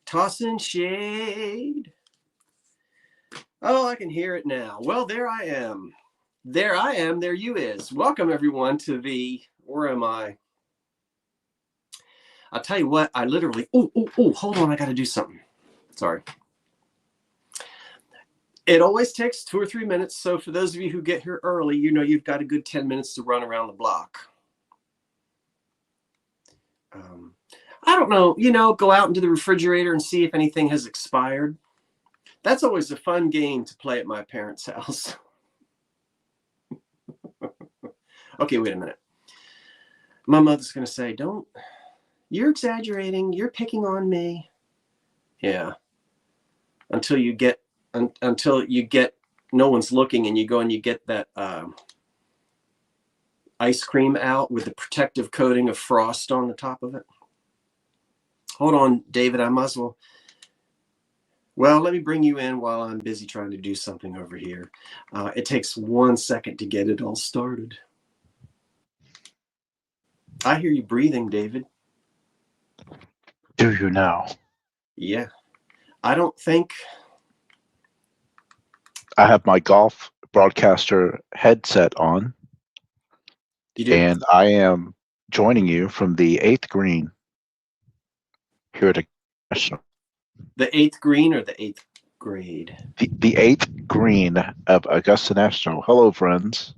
Tossing shade. Oh, I can hear it now. Well, there I am. There I am. There you is. Welcome, everyone, to the, where am I? I'll tell you what, I literally, hold on, I got to do something. Sorry. It always takes 2 or 3 minutes. So for those of you who get here early, you know you've got a good 10 minutes to run around the block. I don't know, go out into the refrigerator and see if anything has expired. That's always a fun game to play at my parents' house. Okay, wait a minute. My mother's going to say, you're exaggerating. You're picking on me. Yeah. Until you get, no one's looking and you go and you get that ice cream out with the protective coating of frost on the top of it. Hold on, David, I might as well. Well, let me bring you in while I'm busy trying to do something over here. It takes 1 second to get it all started. I hear you breathing, David. Do you now? Yeah. I don't think. I have my golf broadcaster headset on. You do? And I am joining you from the 8th green here at Intermission. The 8th green or the 8th grade? The 8th green of Augusta National. Hello, friends.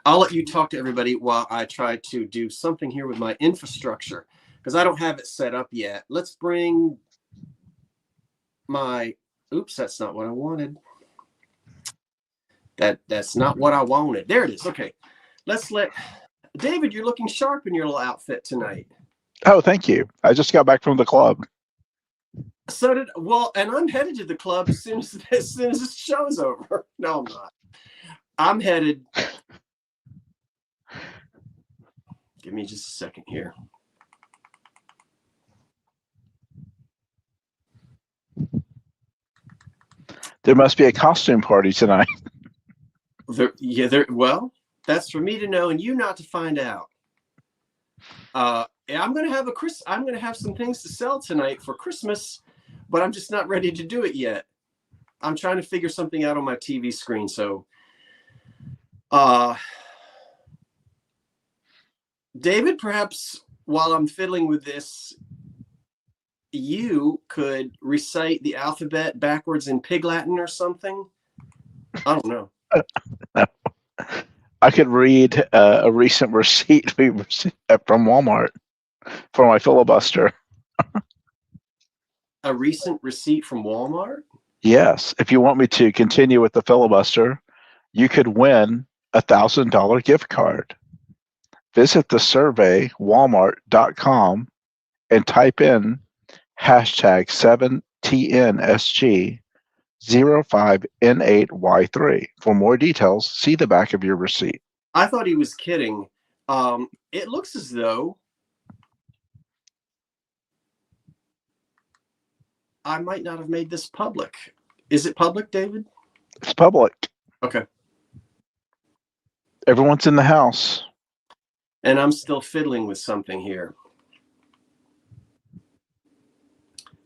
I'll let you talk to everybody while I try to do something here with my infrastructure because I don't have it set up yet. Let's bring my, oops, that's not what I wanted. That's not what I wanted. There it is. Okay. Let's let, David, you're looking sharp in your little outfit tonight. Oh, thank you. I just got back from the club. So and I'm headed to the club as soon as this show's over. No, I'm not. I'm headed. Give me just a second here. There must be a costume party tonight. Well, that's for me to know and you not to find out. I'm going to have some things to sell tonight for Christmas, but I'm just not ready to do it yet. I'm trying to figure something out on my TV screen. So, David, perhaps while I'm fiddling with this, you could recite the alphabet backwards in Pig Latin or something. I don't know. I could read a recent receipt we received from Walmart for my filibuster. A recent receipt from Walmart? Yes. If you want me to continue with the filibuster, you could win a $1,000 gift card. Visit the survey, walmart.com, and type in hashtag 7TNSG05N8Y3. For more details, see the back of your receipt. I thought he was kidding. It looks as though I might not have made this public. Is it public, David? It's public. Okay. Everyone's in the house. And I'm still fiddling with something here.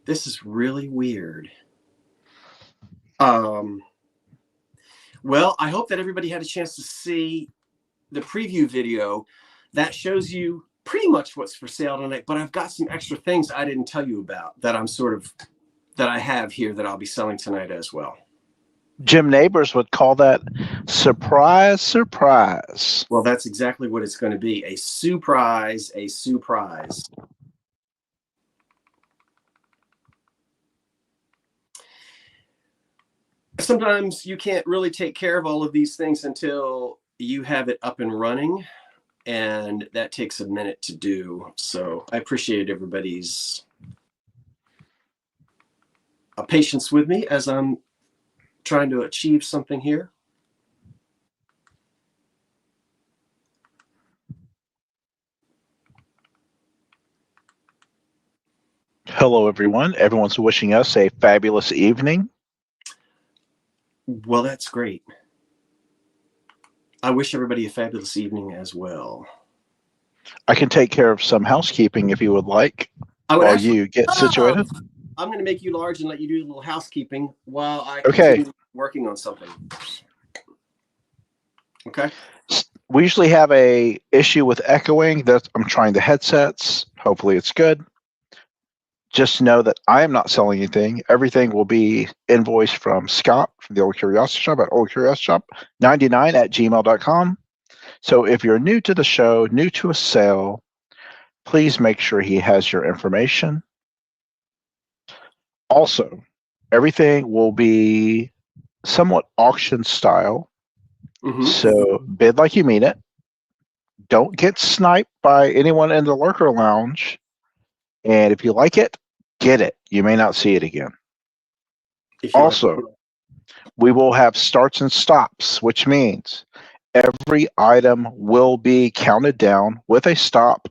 This is really weird. Well, I hope that everybody had a chance to see the preview video that shows you pretty much what's for sale tonight, but I've got some extra things I didn't tell you about that that I have here that I'll be selling tonight as well. Jim Neighbors would call that surprise, surprise. Well, that's exactly what it's going to be. A surprise, a surprise. Sometimes you can't really take care of all of these things until you have it up and running, and that takes a minute to do. So I appreciate everybody's patience with me as I'm trying to achieve something here. Hello, everyone. Everyone's wishing us a fabulous evening. Well, that's great. I wish everybody a fabulous evening as well. I can take care of some housekeeping if you would like. I would while actually. you get Oh, situated? I'm going to make you large and let you do a little housekeeping while I Okay. continue working on something. Okay. We usually have a issue with echoing. That I'm trying the headsets. Hopefully it's good. Just know that I am not selling anything. Everything will be invoiced from Scott from the Old Curiosity Shop at oldcuriosity99@gmail.com. So if you're new to the show, new to a sale, please make sure he has your information. Also, everything will be somewhat auction style. Mm-hmm. So bid like you mean it. Don't get sniped by anyone in the lurker lounge. And if you like it, get it. You may not see it again. Also, we will have starts and stops, which means every item will be counted down with a stop,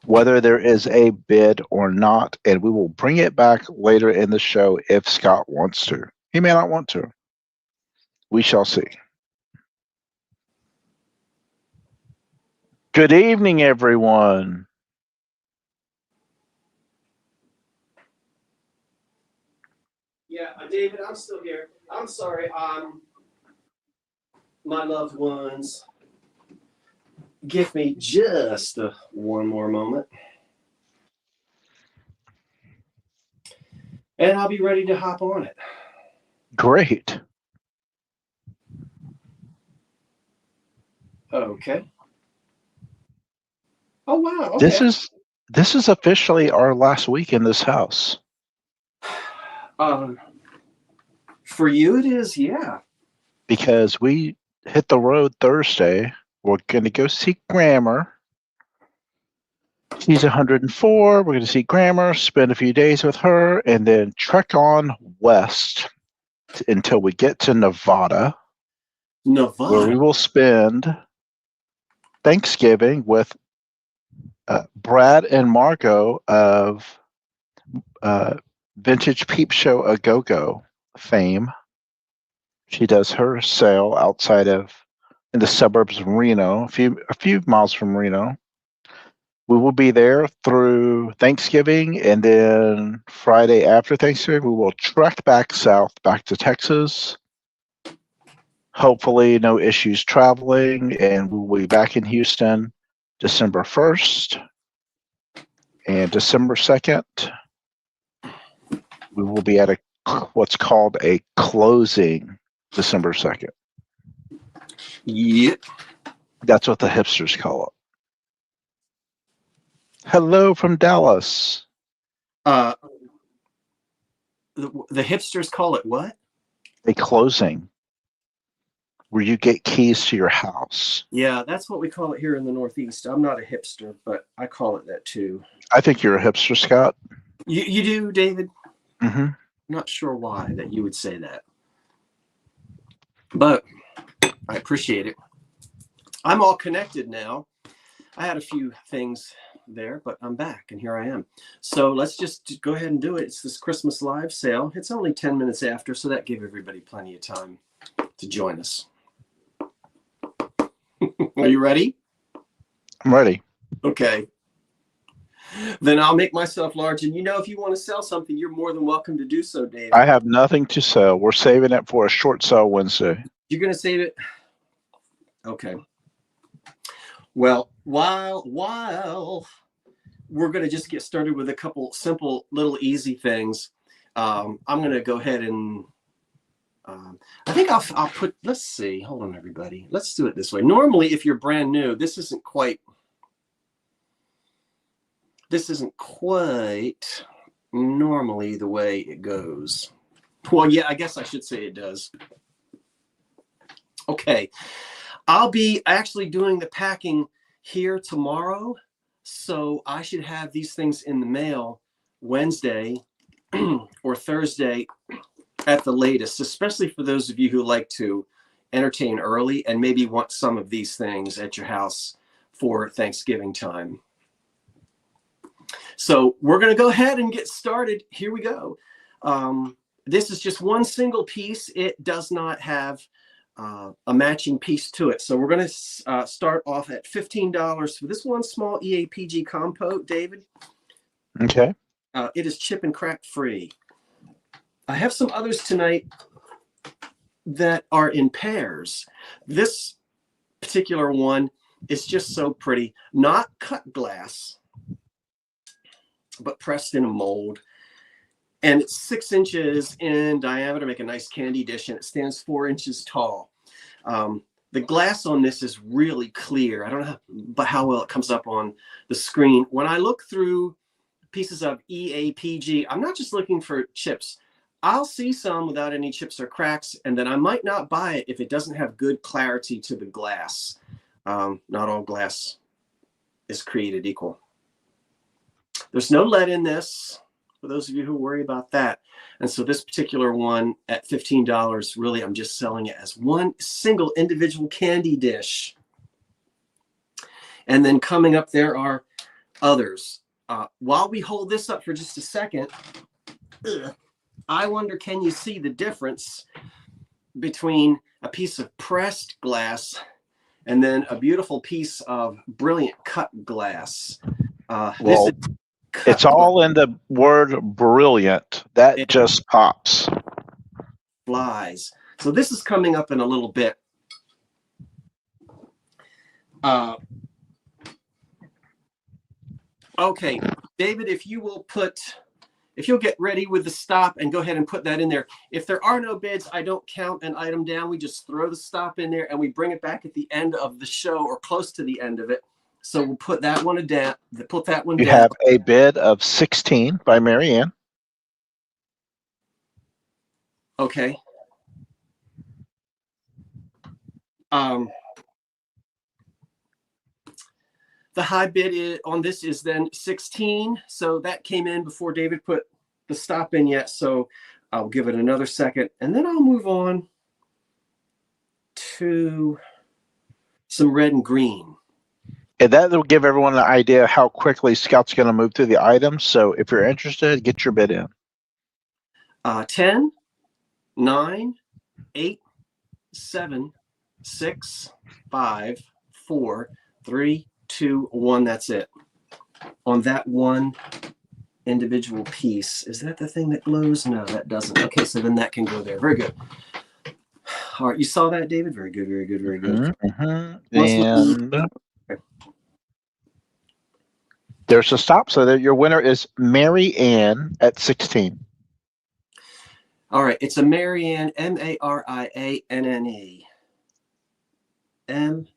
whether there is a bid or not, and we will bring it back later in the show if Scott wants to. He may not want to. We shall see. Good evening, everyone. Yeah, David, I'm still here. I'm sorry. My loved ones, give me just one more moment. And I'll be ready to hop on it. Great. Okay. Oh, wow. Okay. This is officially our last week in this house. For you, it is, yeah. Because we hit the road Thursday. We're going to go see Grammar. She's 104. We're going to see Grammar, spend a few days with her, and then trek on west until we get to Nevada, where we will spend Thanksgiving with Brad and Margot of Vintage Peep Show A Go-Go fame. She does her sale outside of in the suburbs of Reno, a few miles from Reno. We will be there through Thanksgiving, and then Friday after Thanksgiving, we will trek back south, back to Texas. Hopefully, no issues traveling, and we will be back in Houston December 1st and December 2nd. We will be at what's called a closing December 2nd. Yep. That's what the hipsters call it. Hello from Dallas. The hipsters call it what? A closing, where you get keys to your house. Yeah, that's what we call it here in the Northeast. I'm not a hipster, but I call it that too. I think you're a hipster, Scott. You do, David? Mm-hmm. I'm not sure why that you would say that, but I appreciate it. I'm all connected now. I had a few things there, but I'm back and here I am. So let's just go ahead and do it. It's this Christmas live sale. It's only 10 minutes after, so that gave everybody plenty of time to join us. Are you ready? I'm ready. Okay. Then I'll make myself large. And if you want to sell something, you're more than welcome to do so, Dave. I have nothing to sell. We're saving it for a short sale Wednesday. You're going to save it? Okay. Well, while we're going to just get started with a couple simple, little easy things, I'm going to go ahead and I think I'll put, let's see. Hold on, everybody. Let's do it this way. Normally, if you're brand new, this isn't quite normally the way it goes. Well, yeah, I guess I should say it does. Okay. I'll be actually doing the packing here tomorrow. So I should have these things in the mail Wednesday or Thursday at the latest, especially for those of you who like to entertain early and maybe want some of these things at your house for Thanksgiving time. So we're going to go ahead and get started. Here we go. This is just one single piece. It does not have a matching piece to it. So we're going to start off at $15 for this one small EAPG compote, David. Okay. It is chip and crack free. I have some others tonight that are in pairs. This particular one is just so pretty. Not cut glass, but pressed in a mold. And it's 6 inches in diameter, make a nice candy dish, and it stands 4 inches tall. The glass on this is really clear. I don't know how well it comes up on the screen. When I look through pieces of EAPG, I'm not just looking for chips. I'll see some without any chips or cracks, and then I might not buy it if it doesn't have good clarity to the glass. Not all glass is created equal. There's no lead in this, for those of you who worry about that. And so this particular one at $15, really, I'm just selling it as one single individual candy dish. And then coming up, there are others. While we hold this up for just a second, I wonder, can you see the difference between a piece of pressed glass and then a beautiful piece of brilliant cut glass? Well, it's all in the word brilliant. That just pops. Flies. So this is coming up in a little bit. Okay, David, if you'll get ready with the stop and go ahead and put that in there. If there are no bids, I don't count an item down. We just throw the stop in there and we bring it back at the end of the show or close to the end of it. So we'll put that one down. Put that one down. You have a bid of 16 by Mary Ann. Okay. The high bid on this is then 16. So that came in before David put the stop in yet. So I'll give it another second. And then I'll move on to some red and green. And that will give everyone an idea how quickly Scout's going to move through the items. So if you're interested, get your bid in. 10, 9, 8, 7, 6, 5, 4, 3, 2, 1. That's it. On that one individual piece. Is that the thing that glows? No, that doesn't. Okay, so then that can go there. Very good. All right, you saw that, David? Very good, very good, very good. And there's a stop, so that your winner is Mary Ann at 16. All right, it's a Marianne, M-A-R-I-A-N-N-E. M-A-R-I-A-N-N-E.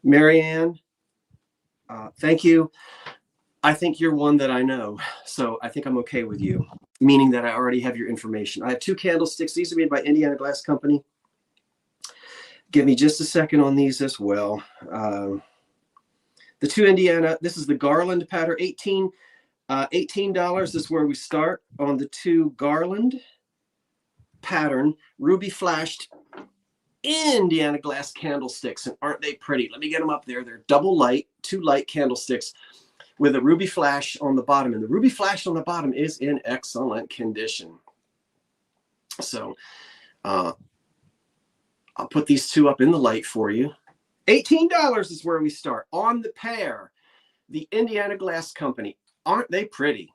Marianne, thank you. I think you're one that I know, so I think I'm okay with you, meaning that I already have your information. I have 2 candlesticks. These are made by Indiana Glass Company. Give me just a second on these as well. The 2 Indiana, this is the Garland pattern, $18 is where we start on the 2 Garland pattern, ruby flashed Indiana glass candlesticks. And aren't they pretty? Let me get them up there. They're double light, 2 light candlesticks with a ruby flash on the bottom. And the ruby flash on the bottom is in excellent condition. So I'll put these 2 up in the light for you. $18 is where we start on the pair. The Indiana Glass Company. Aren't they pretty?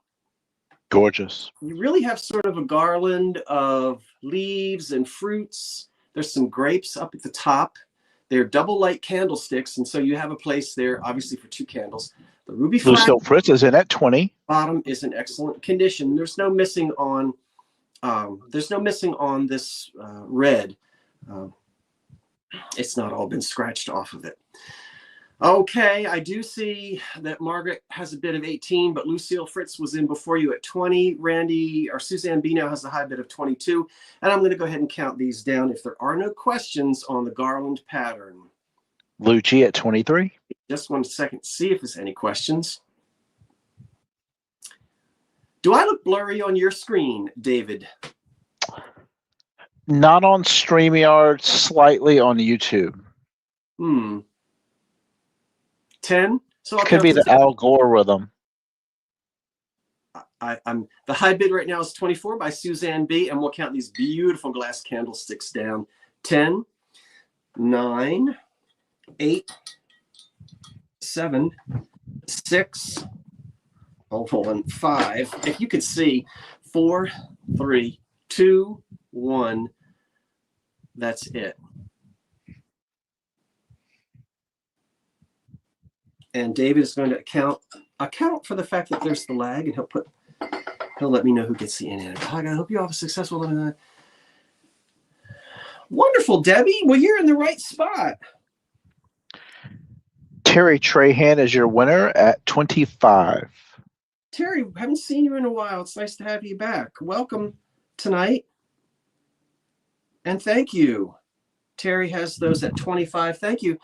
Gorgeous. You really have sort of a garland of leaves and fruits. There's some grapes up at the top. They're double light candlesticks, and so you have a place there, obviously, for 2 candles. The ruby flash Lucille Fritz is in at 20. Bottom is in excellent condition. There's no missing on. This red. It's not all been scratched off of it. Okay, I do see that Margaret has a bid of 18, but Lucille Fritz was in before you at 20. Randy or Suzanne B now has a high bid of 22. And I'm going to go ahead and count these down if there are no questions on the Garland pattern. Lucci at 23. Just 1 second, see if there's any questions. Do I look blurry on your screen, David? Not on StreamYard, slightly on YouTube. 10. So it could be the algorithm. I'm the high bid right now is 24 by Suzanne B, and we'll count these beautiful glass candlesticks down. 10, 9, 8, 7, 6, hold on, 5. If you could see, 4, 3, 2, 1. That's it. And David is going to account for the fact that there's the lag, and he'll let me know who gets the in and out. I hope you all have a successful. Wonderful, Debbie. Well, you're in the right spot. Terry Trahan is your winner at 25. Terry, haven't seen you in a while. It's nice to have you back. Welcome tonight. And thank you. Terry has those at 25. Thank you,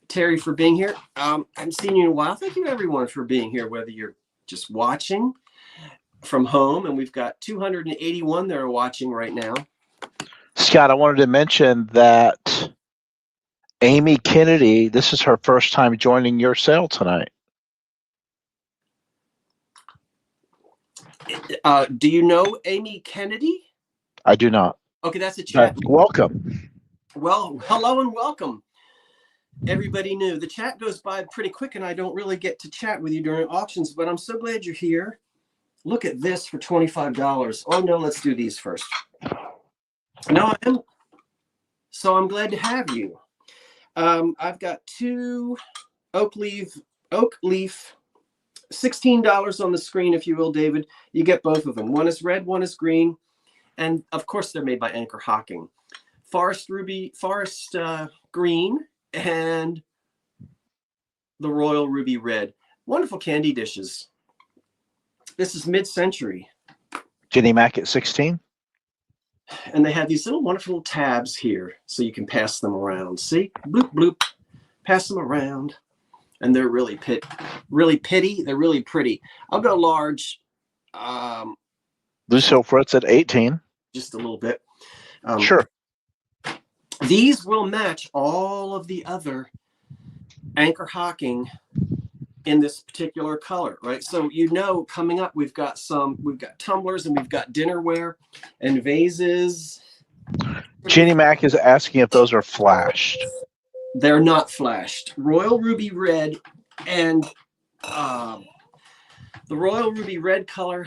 Terry, for being here. I haven't seen you in a while. Thank you, everyone, for being here, whether you're just watching from home, and we've got 281 that are watching right now. Scott, I wanted to mention that Amy Kennedy, this is her first time joining your sale tonight. Do you know Amy Kennedy? I do not. Okay, that's a chat. Welcome. Well, hello and welcome. Everybody new. The chat goes by pretty quick, and I don't really get to chat with you during auctions, but I'm so glad you're here. Look at this for $25. Oh, no, let's do these first. No, so I'm glad to have you. I've got 2 oak leaf, $16 on the screen, if you will, David. You get both of them. One is red, one is green. And of course, they're made by Anchor Hocking. Forest green, and the Royal Ruby Red. Wonderful candy dishes. This is mid-century. Jenny Mac at 16. And they have these little wonderful tabs here so you can pass them around. See? Bloop, bloop. Pass them around. And they're really pitty. They're really pretty. I'll go large. Lucille Fritz at 18. Just a little bit. Sure. These will match all of the other Anchor Hocking in this particular color, right? So, coming up, we've got tumblers, and we've got dinnerware and vases. Jenny Mac is asking if those are flashed. They're not flashed. Royal Ruby Red and the Royal Ruby Red color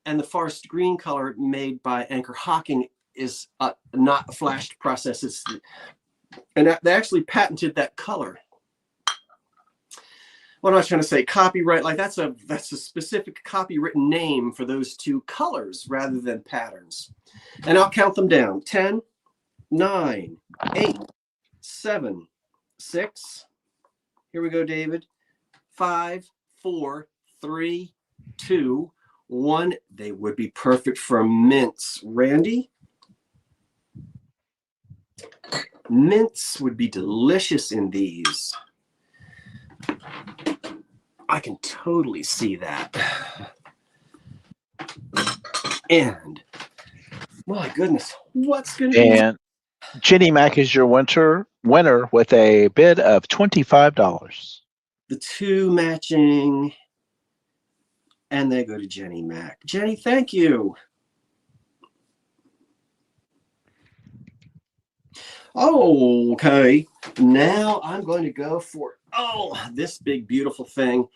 and the Forest Green color made by Anchor Hocking is not a flashed process. And they actually patented that color. What am I trying to say? Copyright, like that's a specific copywritten name for those 2 colors rather than patterns. And I'll count them down. 10, 9, 8, 7, 6. Here we go, David. 5, 4, 3, 2, 1. They would be perfect for mints. Randy? Mints would be delicious in these. I can totally see that. And my goodness, what's going to be? And Jenny Mac is your winner with a bid of $25. The 2 matching, and they go to Jenny Mac. Jenny, thank you. Okay, now I'm going to go for this big beautiful thing.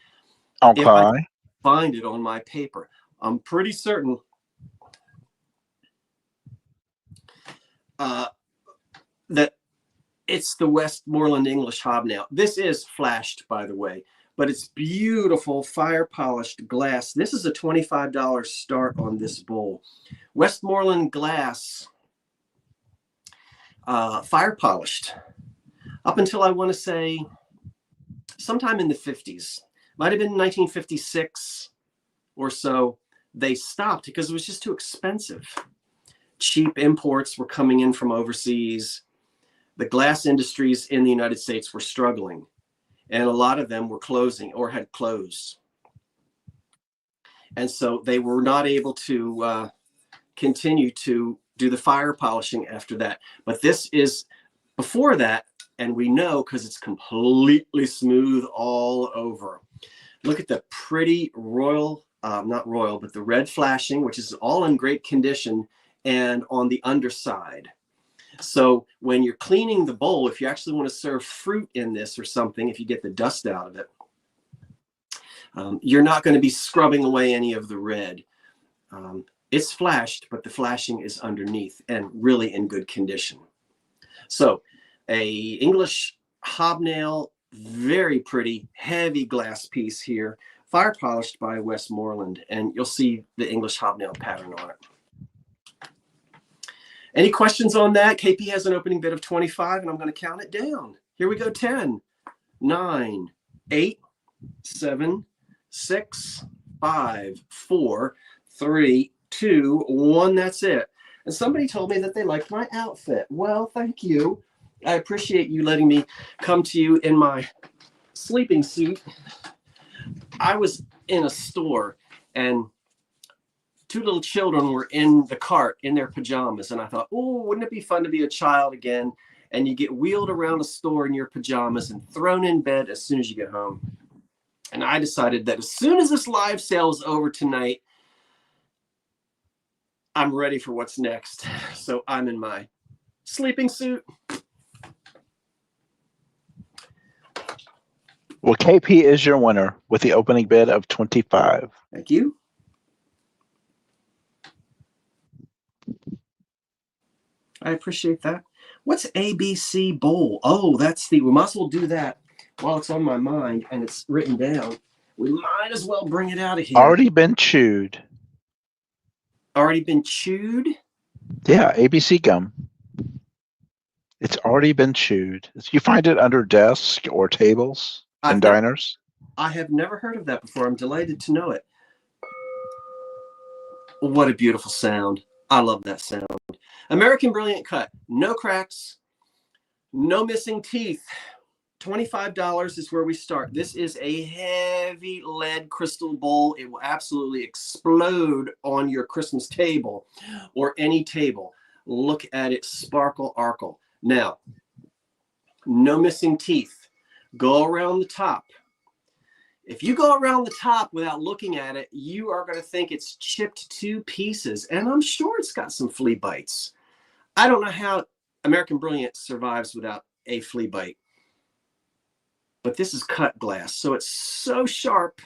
Okay. If I can find it on my paper, I'm pretty certain that it's the Westmoreland English Hobnail. This is flashed, by the way, but it's beautiful fire polished glass. This is a $25 start on this bowl. Westmoreland glass, fire polished, up until I want to say sometime in the 50s. Might have been 1956 or so. They stopped because it was just too expensive. Cheap imports were coming in from overseas. The glass industries in the United States were struggling, and a lot of them were closing or had closed. And so they were not able to continue to do the fire polishing after that. But this is before that, and we know because it's completely smooth all over. Look at the pretty royal, not royal, but the red flashing, which is all in great condition, and on the underside. So when you're cleaning the bowl, if you actually want to serve fruit in this or something, if you get the dust out of it, you're not going to be scrubbing away any of the red. It's flashed, but the flashing is underneath and really in good condition. So a English hobnail, very pretty, heavy glass piece here, fire polished by Westmoreland, and you'll see the English hobnail pattern on it. Any questions on that? KP has an opening bid of 25, and I'm going to count it down. Here we go. 10, 9, 8, 7, 6, 5, 4, 3, 2, 1. That's it. And somebody told me that they liked my outfit. Well, thank you. I appreciate you letting me come to you in my sleeping suit. I was in a store, and two little children were in the cart in their pajamas. And I thought, oh, wouldn't it be fun to be a child again? And you get wheeled around a store in your pajamas and thrown in bed as soon as you get home. And I decided that as soon as this live sale is over tonight, I'm ready for what's next. So I'm in my sleeping suit. Well, KP is your winner with the opening bid of 25. Thank you. I appreciate that. What's ABC Bowl? Oh, that's we might as well do that while it's on my mind and it's written down. We might as well bring it out of here. Already been chewed. Already been chewed? Yeah, ABC gum. It's already been chewed. You find it under desks or tables in diners. I have never heard of that before. I'm delighted to know it. What a beautiful sound. I love that sound. American Brilliant Cut. No cracks. No missing teeth. $25 is where we start. This is a heavy lead crystal bowl. It will absolutely explode on your Christmas table or any table. Look at it sparkle, arkle. Now, no missing teeth. Go around the top. If you go around the top without looking at it, you are going to think it's chipped to pieces. And I'm sure it's got some flea bites. I don't know how American Brilliant survives without a flea bite. But this is cut glass, so it's so sharp.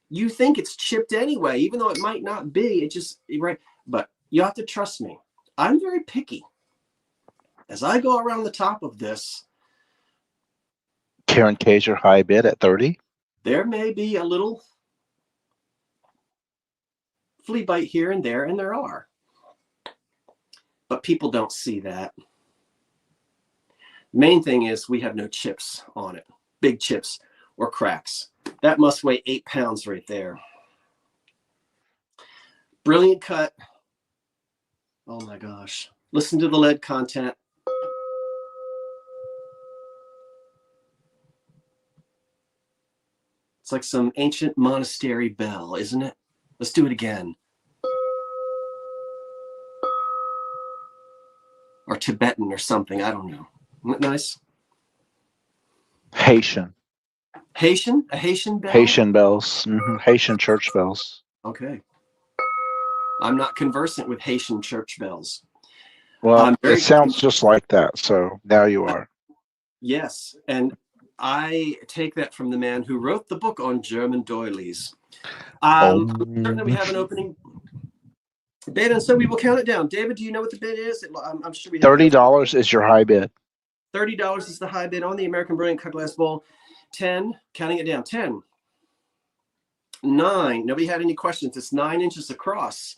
You think it's chipped anyway, even though it might not be. It just, right? But you have to trust me. I'm very picky. As I go around the top of this, Karen K's your high bid at 30. There may be a little flea bite here and there are. But people don't see that. Main thing is we have no chips on it, big chips or cracks. That must weigh 8 pounds right there. Brilliant cut. Oh my gosh. Listen to the lead content. It's like some ancient monastery bell, isn't it? Let's do it again. Or Tibetan or something. I don't know. Isn't that nice? Haitian. Haitian? A Haitian bell? Haitian bells. Mm-hmm. Haitian church bells. Okay. I'm not conversant with Haitian church bells. Well, it sounds just like that. So now you are. Yes. And I take that from the man who wrote the book on German doilies. Certainly we have an opening bid, and so we will count it down. David, do you know what the bid is? I'm sure we have $30 is your high bid. $30 is the high bid on the American Brilliant Cut Glass Bowl. 10, counting it down. 10, 9. Nobody had any questions. It's 9 inches across.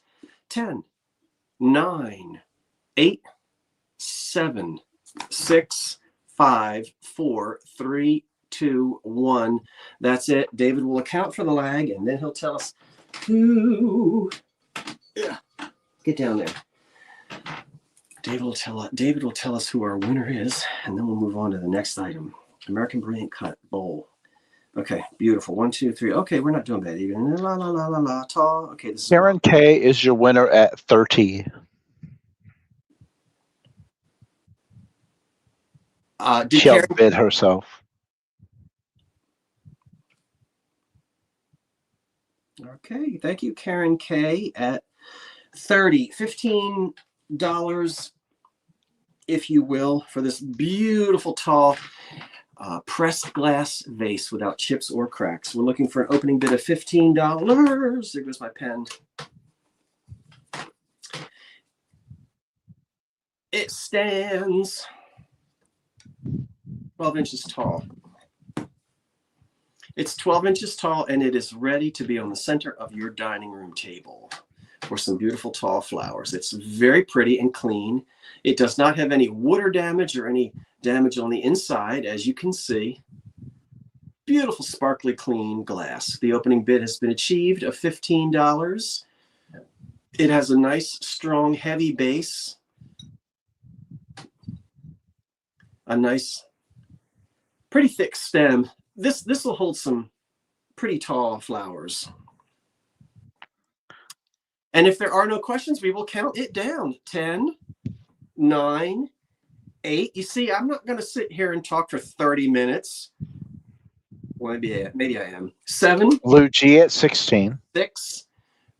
10, 9, 8, 7, 6, 5, 4, 3, 2, 1. That's it. David will account for the lag, and then he'll tell us who. Yeah. Get down there. David will tell us who our winner is, and then we'll move on to the next item. American Brilliant Cut Bowl. Okay, beautiful. 1, 2, 3. Okay, we're not doing bad even. La la la la la. Ta. Okay, this is Karen K is your winner at 30. She outbid herself. Okay, thank you, Karen K at 30. $15 if you will, for this beautiful tall pressed glass vase without chips or cracks. We're looking for an opening bid of $15. There goes my pen. It stands 12 inches tall. It's 12 inches tall, and it is ready to be on the center of your dining room table for some beautiful tall flowers. It's very pretty and clean. It does not have any water damage or any damage on the inside, as you can see. Beautiful, sparkly, clean glass. The opening bid has been achieved of $15. It has a nice, strong, heavy base. A nice, pretty thick stem. This will hold some pretty tall flowers. And if there are no questions, we will count it down. 10, 9, 8. You see, I'm not going to sit here and talk for 30 minutes. Well, maybe I am. 7. Lou G at 16. 6,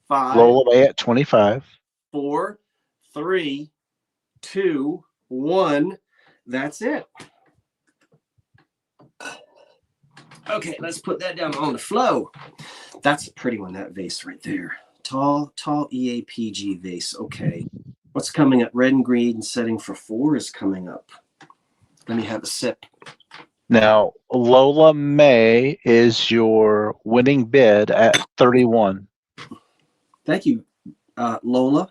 5. Lola May at 25. 4, 3, 2, 1. That's it. Okay, let's put that down on the flow. That's a pretty one, that vase right there. Tall EAPG vase. Okay. What's coming up? Red and green setting for 4 is coming up. Let me have a sip. Now, Lola May is your winning bid at 31. Thank you, Lola.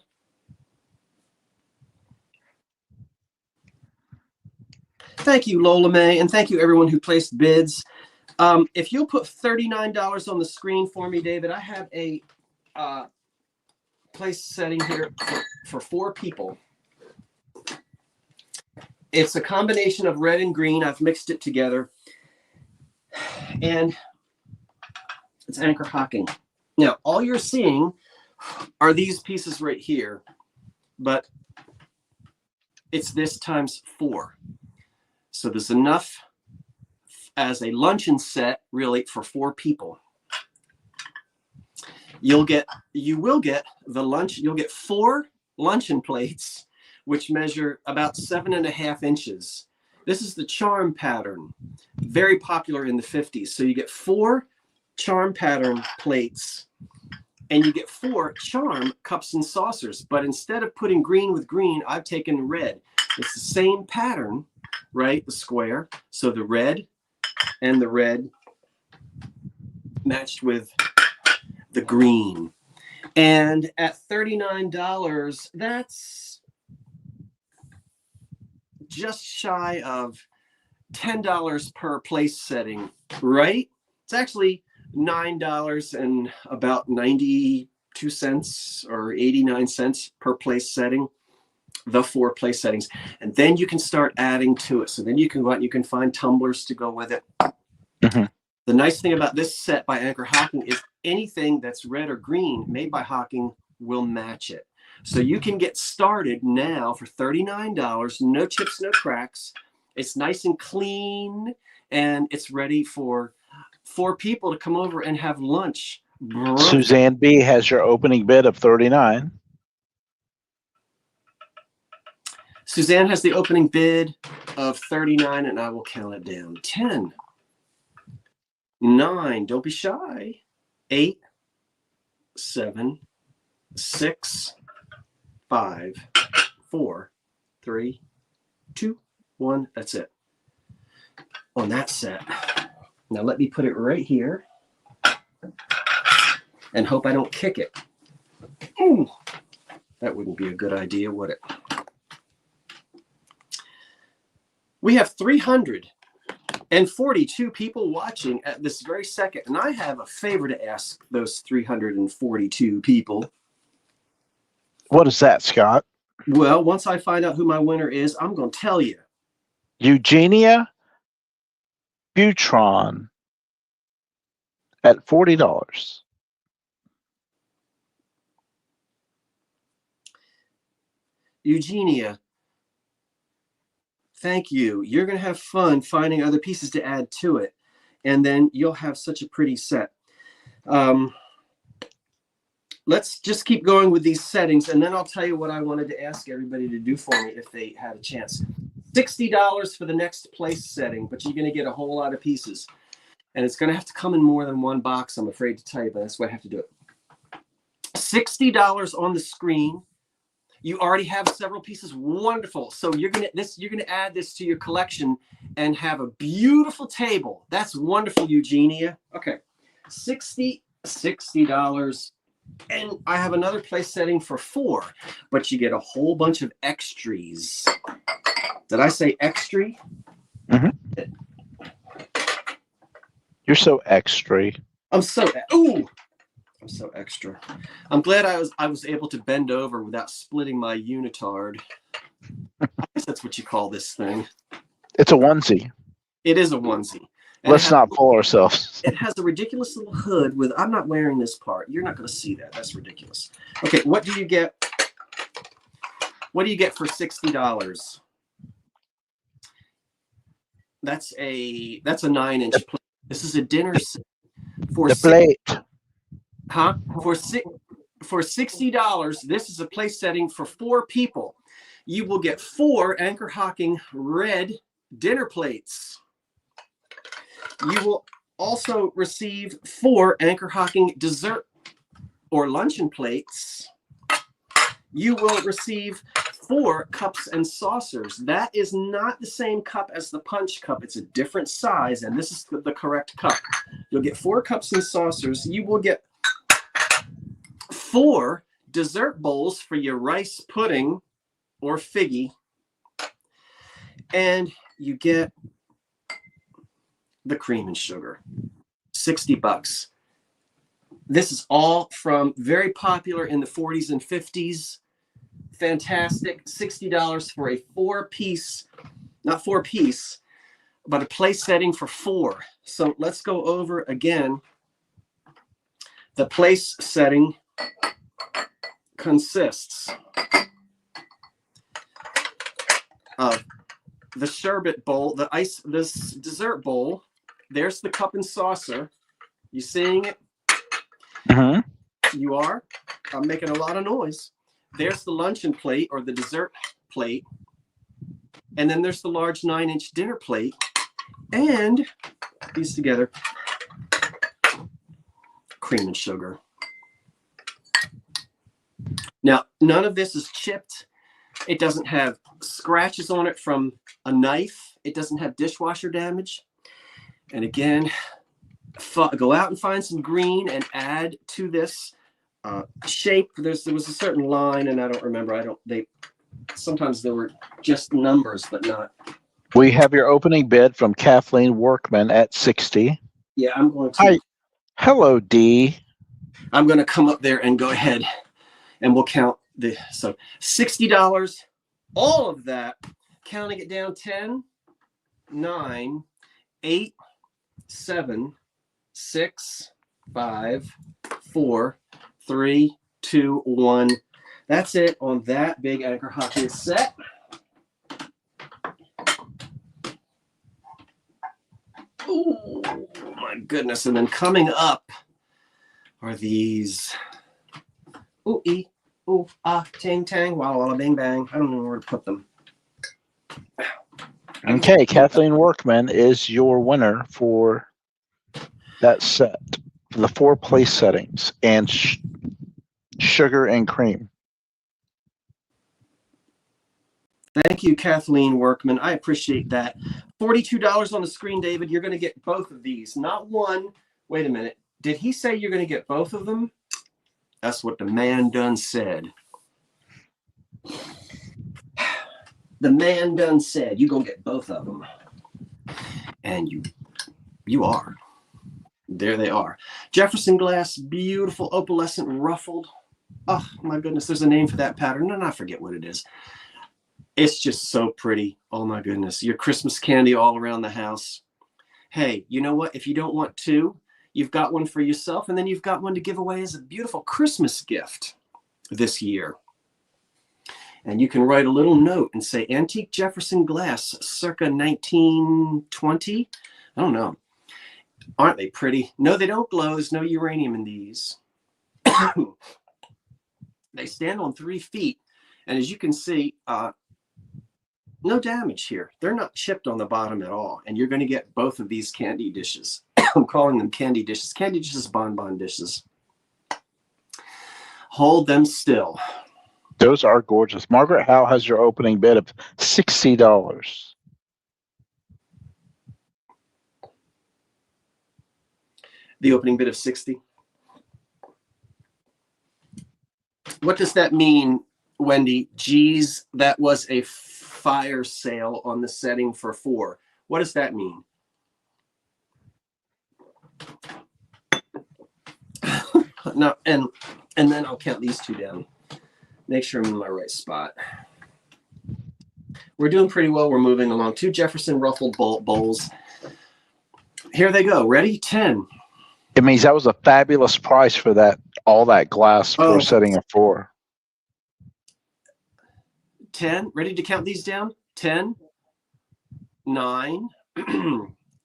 Thank you, Lola May, and thank you everyone who placed bids. If you'll put $39 on the screen for me, David, I have a place setting here for 4 people. It's a combination of red and green. I've mixed it together. And it's anchor hocking. Now, all you're seeing are these pieces right here, but it's this times 4. So there's enough as a luncheon set, really, for 4 people. You will get the lunch. You'll get 4 luncheon plates, which measure about 7.5 inches. This is the charm pattern, very popular in the 50s. So you get 4 charm pattern plates, and you get 4 charm cups and saucers. But instead of putting green with green, I've taken red. It's the same pattern, right? The square. So the red and the red matched with the green. And at $39, that's just shy of $10 per place setting, right? It's actually $9 and about 92 cents or 89 cents per place setting, the 4 place settings. And then you can start adding to it. So then you can go out and you can find tumblers to go with it. Mm-hmm. The nice thing about this set by Anchor Hocking is anything that's red or green made by Hocking will match it. So you can get started now for $39, no chips, no cracks. It's nice and clean, and it's ready for 4 people to come over and have lunch. Suzanne B has your opening bid of 39. Suzanne has the opening bid of 39, and I will count it down. 10, 9, don't be shy. 8, 7, 6, 5, 4, 3, 2, 1. That's it. On that set. Now let me put it right here and hope I don't kick it. Ooh, that wouldn't be a good idea, would it? We have 342 people watching at this very second, and I have a favor to ask those 342 people. What is that, Scott? Well, once I find out who my winner is, I'm going to tell you. Eugenia Butron at $40. Eugenia, thank you. You're going to have fun finding other pieces to add to it, and then you'll have such a pretty set. let's just keep going with these settings, and then I'll tell you what I wanted to ask everybody to do for me if they had a chance. $60 for the next place setting, but you're going to get a whole lot of pieces. And it's going to have to come in more than one box, I'm afraid to tell you, but that's why I have to do it. $60 on the screen. You already have several pieces. Wonderful. So you're going to add this to your collection and have a beautiful table. That's wonderful, Eugenia. Okay. $60. And I have another place setting for $4, but you get a whole bunch of extras. Did I say extra? Mm-hmm. You're so extra. I'm so extra. I'm glad I was able to bend over without splitting my unitard. I guess that's what you call this thing. It's a onesie. It is a onesie. And Let's not fool ourselves. It has a ridiculous little hood with, I'm not wearing this part. You're not going to see that. That's ridiculous. Okay, what do you get? What do you get for $60? That's a 9-inch plate. This is a dinner set for the plate. For $60, this is a place setting for 4 people. You will get 4 Anchor Hocking red dinner plates. You will also receive 4 Anchor Hocking dessert or luncheon plates. You will receive 4 cups and saucers. That is not the same cup as the punch cup. It's a different size, and this is the correct cup. You'll get 4 cups and saucers. You will get 4 dessert bowls for your rice pudding or figgy. And you get the cream and sugar. $60. This is all from very popular in the 40s and 50s. Fantastic. $60 for a 4-piece, not 4-piece, but a place setting for 4. So let's go over again. The place setting consists of the sherbet bowl, this dessert bowl. There's the cup and saucer. You seeing it? Mm-hmm. You are? I'm making a lot of noise. There's the luncheon plate or the dessert plate. And then there's the large 9-inch dinner plate. And these together, cream and sugar. Now, none of this is chipped. It doesn't have scratches on it from a knife. It doesn't have dishwasher damage. And again, go out and find some green and add to this shape. There was a certain line, and I don't remember. Sometimes there were just numbers, but not. We have your opening bid from Kathleen Workman at 60. Yeah, I'm going to. Hi. Hello, D. I'm going to come up there and go ahead, and we'll count so $60. All of that, counting it down: 10, 9, 8, 7, 6, 5, 4, 3, 2, 1. That's it on that big Anchor Hocking set. Oh my goodness. And then coming up are these ooh, ting tang, walla walla bing bang. I don't know where to put them. Okay, Kathleen Workman is your winner for that set. The 4 place settings and sugar and cream. Thank you, Kathleen Workman. I appreciate that. $42 on the screen, David. You're going to get both of these. Not one. Wait a minute. Did he say you're going to get both of them? That's what the man done said. The man done said you're going to get both of them. And you are. There they are. Jefferson glass, beautiful, opalescent, ruffled. Oh, my goodness. There's a name for that pattern, and I forget what it is. It's just so pretty. Oh, my goodness. Your Christmas candy all around the house. Hey, you know what? If you don't want 2, you've got one for yourself, and then you've got one to give away as a beautiful Christmas gift this year. And you can write a little note and say, Antique Jefferson glass, circa 1920. I don't know. Aren't they pretty? No, they don't glow. There's no uranium in these. They stand on 3 feet. And as you can see, no damage here. They're not chipped on the bottom at all. And you're going to get both of these candy dishes. I'm calling them candy dishes. Candy dishes, bonbon dishes. Hold them still. Those are gorgeous. Margaret Howe has your opening bid of $60. The opening bid of 60. What does that mean, Wendy? Geez, that was a fire sale on the setting for 4. What does that mean? No, and then I'll count these 2 down. Make sure I'm in my right spot. We're doing pretty well. We're moving along. 2 Jefferson ruffled bowls. Here they go. Ready? 10. It means that was a fabulous price for that, all that glass for setting of 4. 10. Ready to count these down? 10, 9,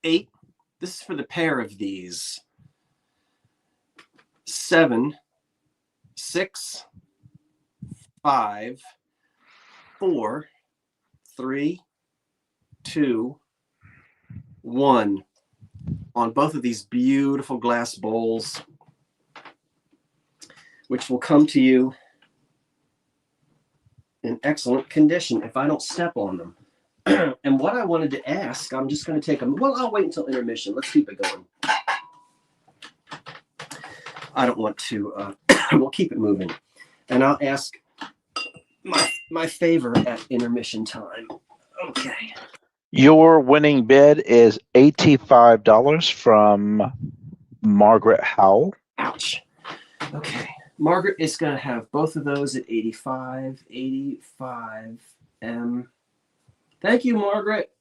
8. This is for the pair of these. 7, 6, 5, 4, 3, 2, 1. On both of these beautiful glass bowls, which will come to you in excellent condition if I don't step on them. And what I wanted to ask, I'm just going to take them. Well, I'll wait until intermission. Let's keep it going. I don't want to. We'll keep it moving. And I'll ask my favor at intermission time. Okay. Your winning bid is $85 from Margaret Howell. Ouch. Okay. Margaret is going to have both of those at 85. 85. Thank you, Margaret.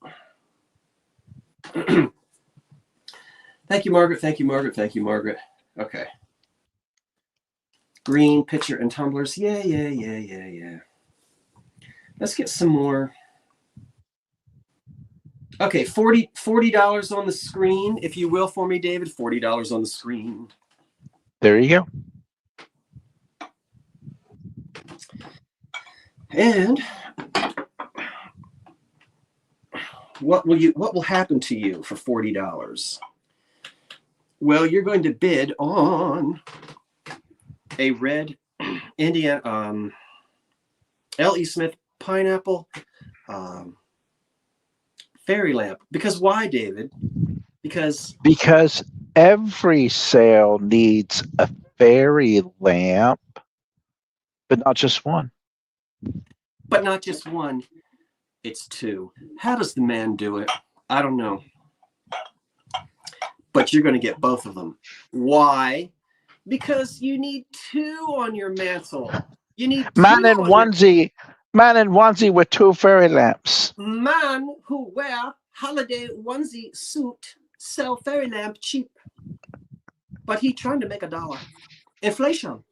Thank you, Margaret. Thank you, Margaret. Thank you, Margaret. Okay. Green pitcher and tumblers. Yeah. Let's get some more. Okay, $40 on the screen, if you will, for me, David. $40 on the screen. There you go. And what will happen to you for $40? Well, you're going to bid on a red Indiana L.E. Smith pineapple fairy lamp. Because why, David? Because every sale needs a fairy lamp, but not just one. But not just one. It's 2. How does the man do it? I don't know. But you're going to get both of them. Why? Because you need 2 on your mantle. You need man in onesie with 2 fairy lamps. Man who wear holiday onesie suit sell fairy lamp cheap. But he trying to make $1. Inflation.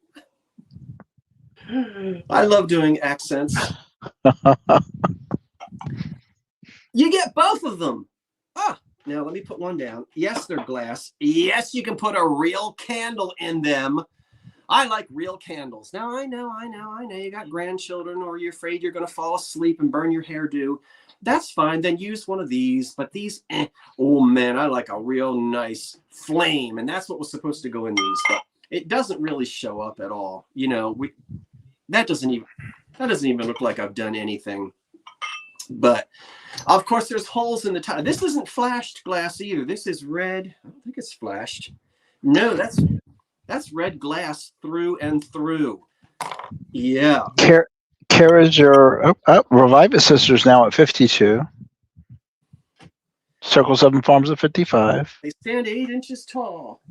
I love doing accents. You get both of them. Now let me put one down. Yes, they're glass. Yes, you can put a real candle in them. I like real candles. Now, I know. You got grandchildren or you're afraid you're going to fall asleep and burn your hairdo. That's fine. Then use one of these. But these, oh man, I like a real nice flame. And that's what was supposed to go in these. But it doesn't really show up at all. You know, that doesn't even look like I've done anything. But of course, there's holes in the top. This isn't flashed glass either. This is red. I don't think it's flashed. No, that's red glass through and through. Yeah. Kara's your Revive It Sisters now at 52. Circle 7 Farms at 55. They stand 8 inches tall.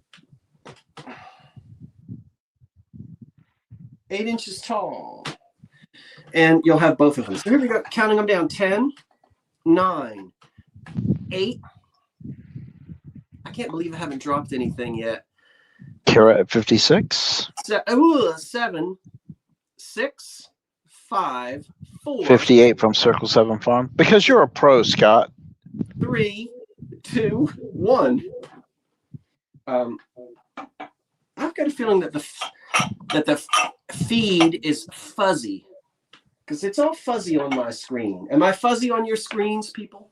8 inches tall. And you'll have both of them. So here we go, counting them down. 10, 9, 8. I can't believe I haven't dropped anything yet. Kara at 56. 7, 6, 5, 4. 58 from Circle 7 Farm. Because you're a pro, Scott. 3, 2, 1. I've got a feeling that that the feed is fuzzy because it's all fuzzy on my screen. Am I fuzzy on your screens, people?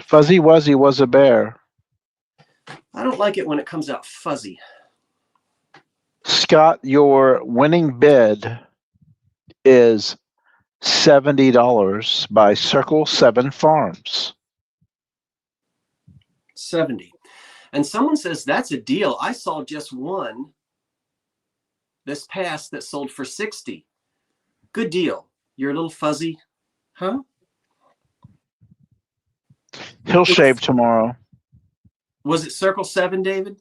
Fuzzy Wuzzy was a bear. I don't like it when it comes out fuzzy. Scott, your winning bid is $70 by Circle 7 Farms. 70. And someone says that's a deal. I saw just one this past that sold for 60. Good deal. You're a little fuzzy, huh? He'll shave tomorrow. Was it Circle 7, David?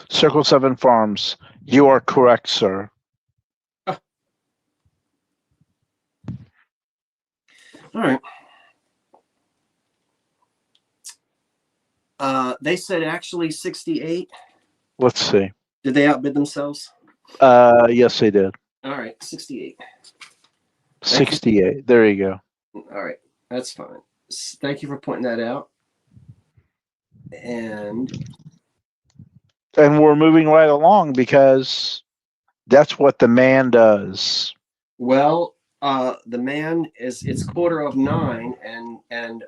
Circle 7 Farms. You are correct, sir. All right. They said actually 68. Let's see. Did they outbid themselves? Yes, they did. All right, 68. 68. There you go. All right, that's fine. Thank you for pointing that out. And we're moving right along because that's what the man does. well, the man is it's 9:15, and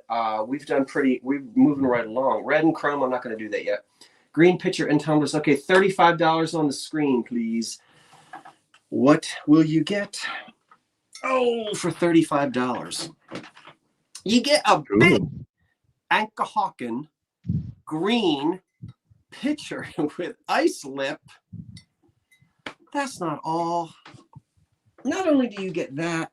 we're moving right along. Red and chrome, I'm not going to do that yet. Green pitcher and tumblers. Okay, $35 on the screen, please. What will you get? Oh, for $35. You get a big Anchor Hawken green pitcher with ice lip. That's not all. Not only do you get that,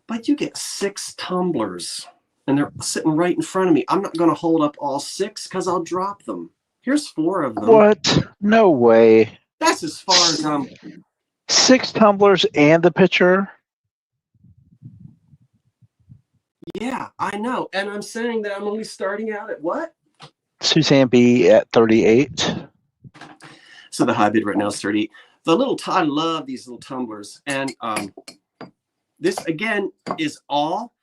but you get 6 tumblers. And they're sitting right in front of me. I'm not going to hold up all 6 because I'll drop them. Here's 4 of them. What? No way. That's as far as I'm. 6 tumblers and the pitcher? Yeah, I know. And I'm saying that I'm only starting out at what? Suzanne B at 38. So the high bid right now is 38. I love these little tumblers. And this, again, is all.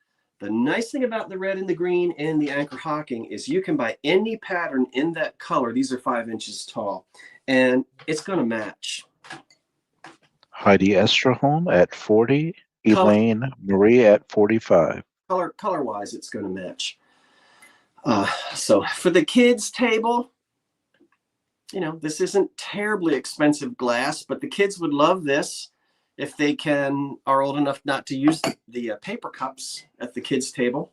The nice thing about the red and the green and the Anchor Hawking is you can buy any pattern in that color. These are 5 inches tall. And it's going to match. Heidi Esterholm at 40. Elaine Marie at 45. Color-wise, it's going to match. So for the kids' table, this isn't terribly expensive glass, but the kids would love this if they are old enough not to use the paper cups at the kids' table.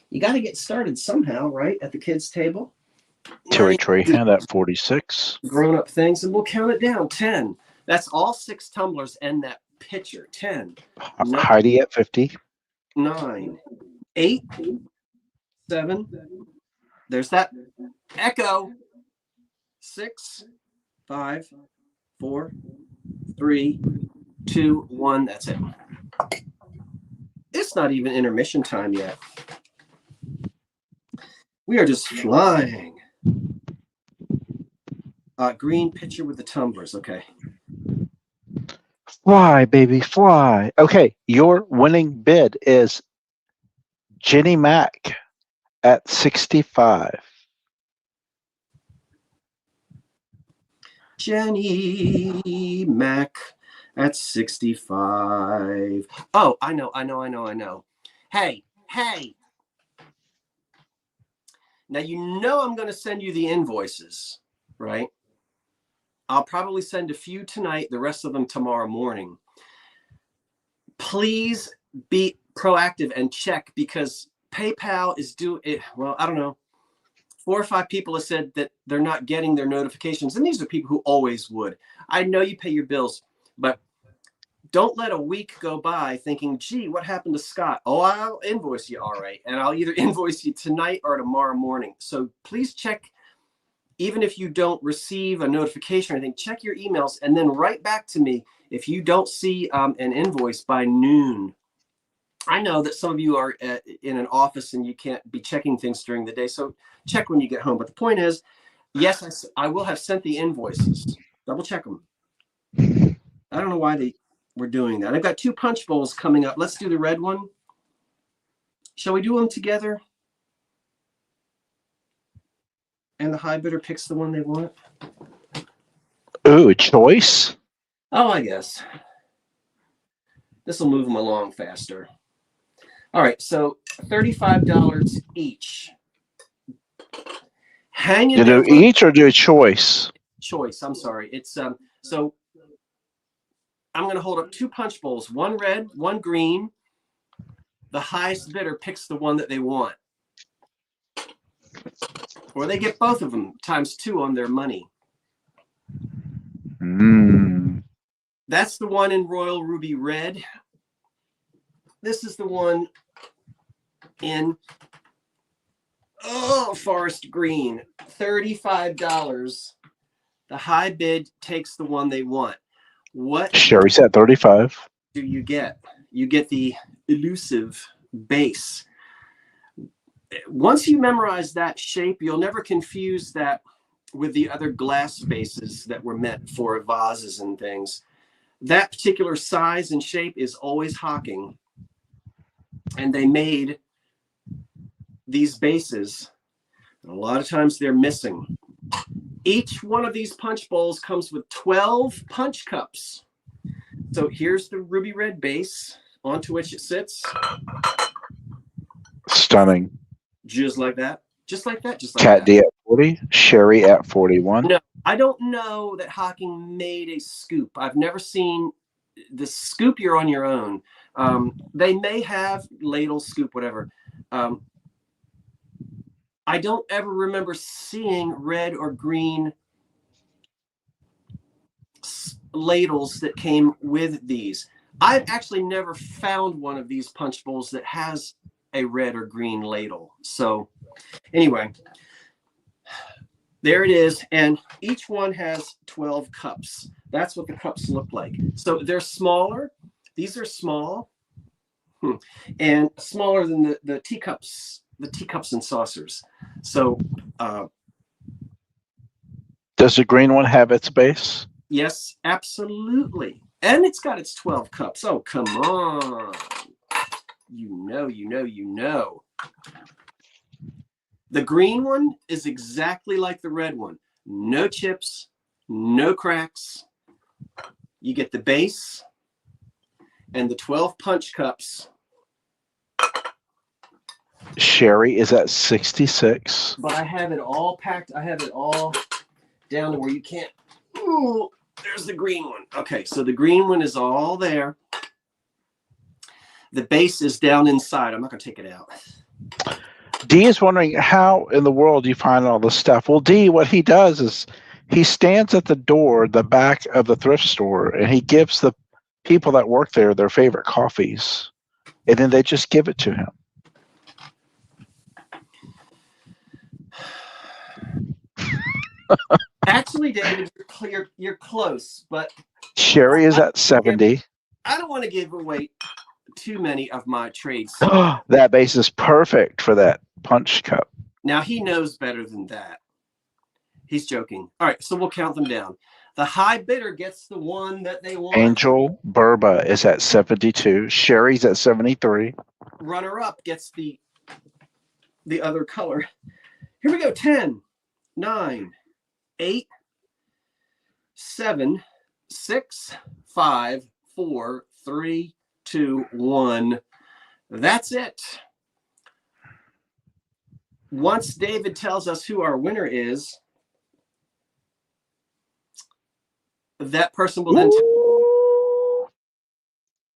You got to get started somehow, right? At the kids' table. Terry Trahan at 46. Grown-up things, and we'll count it down. 10. That's all 6 tumblers and that pitcher. 10. Heidi at 50. 9. 8. 7. There's that echo. 6. 5. 4. 3. 2. 1. That's it. It's not even intermission time yet. We are just flying. Green pitcher with the tumblers. Okay. Fly, baby, fly. Okay, your winning bid is Jenny Mack at 65. Jenny Mack at 65. Oh, I know. Hey. Now, I'm going to send you the invoices, right? I'll probably send a few tonight, the rest of them tomorrow morning. Please be proactive and check because PayPal is due. Well, I don't know. 4 or 5 people have said that they're not getting their notifications. And these are people who always would. I know you pay your bills, but don't let a week go by thinking, gee, what happened to Scott? Oh, I'll invoice you. All right. And I'll either invoice you tonight or tomorrow morning. So please check. Even if you don't receive a notification or anything, check your emails and then write back to me if you don't see an invoice by noon. I know that some of you are in an office and you can't be checking things during the day, so check when you get home. But the point is, yes, I will have sent the invoices. Double check them. I don't know why they were doing that. I've got 2 punch bowls coming up. Let's do the red one. Shall we do them together? And the high bidder picks the one they want. Ooh, choice. Oh, I guess. This will move them along faster. All right, so $35 each. Hang in You there do for each or do choice? choice. I'm sorry. It's so I'm going to hold up 2 punch bowls, one red, one green. The highest bidder picks the one that they want. Or they get both of them times 2 on their money. That's the one in Royal Ruby Red. This is the one in Forest Green. $35. The high bid takes the one they want. What Sherry's at 35. do you get? You get the elusive base. Once you memorize that shape, you'll never confuse that with the other glass bases that were meant for vases and things. That particular size and shape is always Hocking. And they made these bases. And a lot of times they're missing. Each one of these punch bowls comes with 12 punch cups. So here's the ruby red base onto which it sits. Stunning. Just like that. Just like that. Just like Cat that. D at 40. Sherry at 41. No, I don't know that Hocking made a scoop. I've never seen the scoop. You're on your own. They may have ladle, scoop, whatever. I don't ever remember seeing red or green ladles that came with these. I've actually never found one of these punch bowls that has a red or green ladle. So anyway, there it is. And each one has 12 cups. That's what the cups look like. So they're smaller. These are small and smaller than the teacups, and saucers. So does the green one have its base? yes, absolutely. And it's got its 12 cups. Oh, come on. You know. The green one is exactly like the red one. No chips, no cracks. You get the base and the 12 punch cups. Sherry is at 66. But I have it all packed. I have it all down to where you can't. Ooh, there's the green one. Okay, so the green one is all there. The base is down inside. I'm not going to take it out. D is wondering how in the world you find all this stuff. Well, D, what he does is he stands at the door, the back of the thrift store, and he gives the people that work there their favorite coffees, and then they just give it to him. Actually, David, you're close, but Sherry is at 70. I don't want to give away too many of my trades. That base is perfect for that punch cup. Now, he knows better than that. He's joking. All right, so we'll count them down. The high bidder gets the one that they want. Angel Burba is at 72. Sherry's at 73. Runner-up gets the other color. Here we go. 10, 9, 8, 7, 6, 5, 4, 3, 2, 1. That's it. Once David tells us who our winner is, that person will then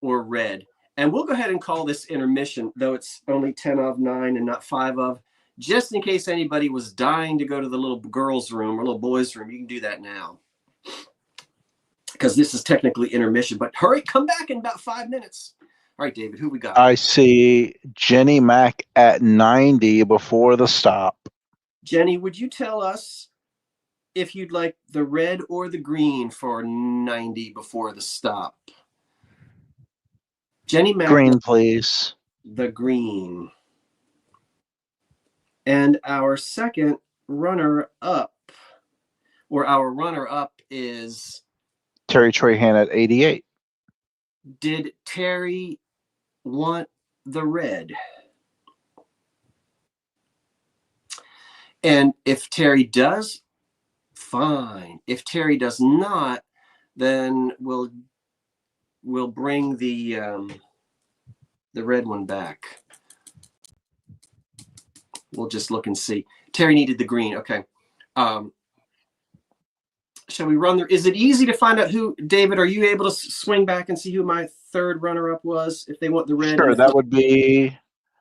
or red. And we'll go ahead and call this intermission, though it's only 10 of 9 and not 5 of, just in case anybody was dying to go to the little girls' room or little boys' room. You can do that now, because this is technically intermission. But hurry, come back in about 5 minutes. All right, David, who we got? I see Jenny Mack at 90 before the stop. Jenny, would you tell us if you'd like the red or the green for 90 before the stop? Jenny Mack. Green, please. The green. And our second runner-up, or our runner-up, is Terry Trahan at 88. Did Terry want the red? And if Terry does, fine. If Terry does not, then we'll bring the red one back. We'll just look and see. Terry needed the green. Okay. Shall we run there? Is it easy to find out who, David, are you able to swing back and see who my third runner-up was if they want the red? Sure, that would be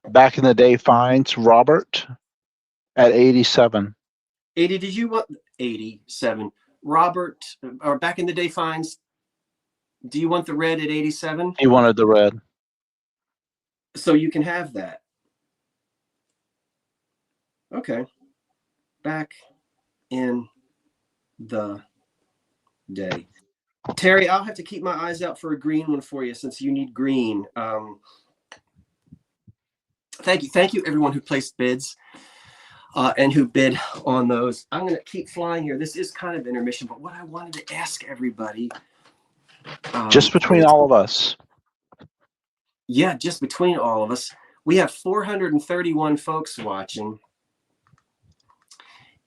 back in the day finds Robert at 87. 80, did you want 87? Robert, or back in the day finds, do you want the red at 87? He wanted the red. So you can have that. Okay. Back in the day. Terry, I'll have to keep my eyes out for a green one for you since you need green. Thank you everyone who placed bids and who bid on those. I'm going to keep flying here. This is kind of intermission, but what I wanted to ask everybody. Just between all of us. Yeah, just between all of us. We have 431 folks watching.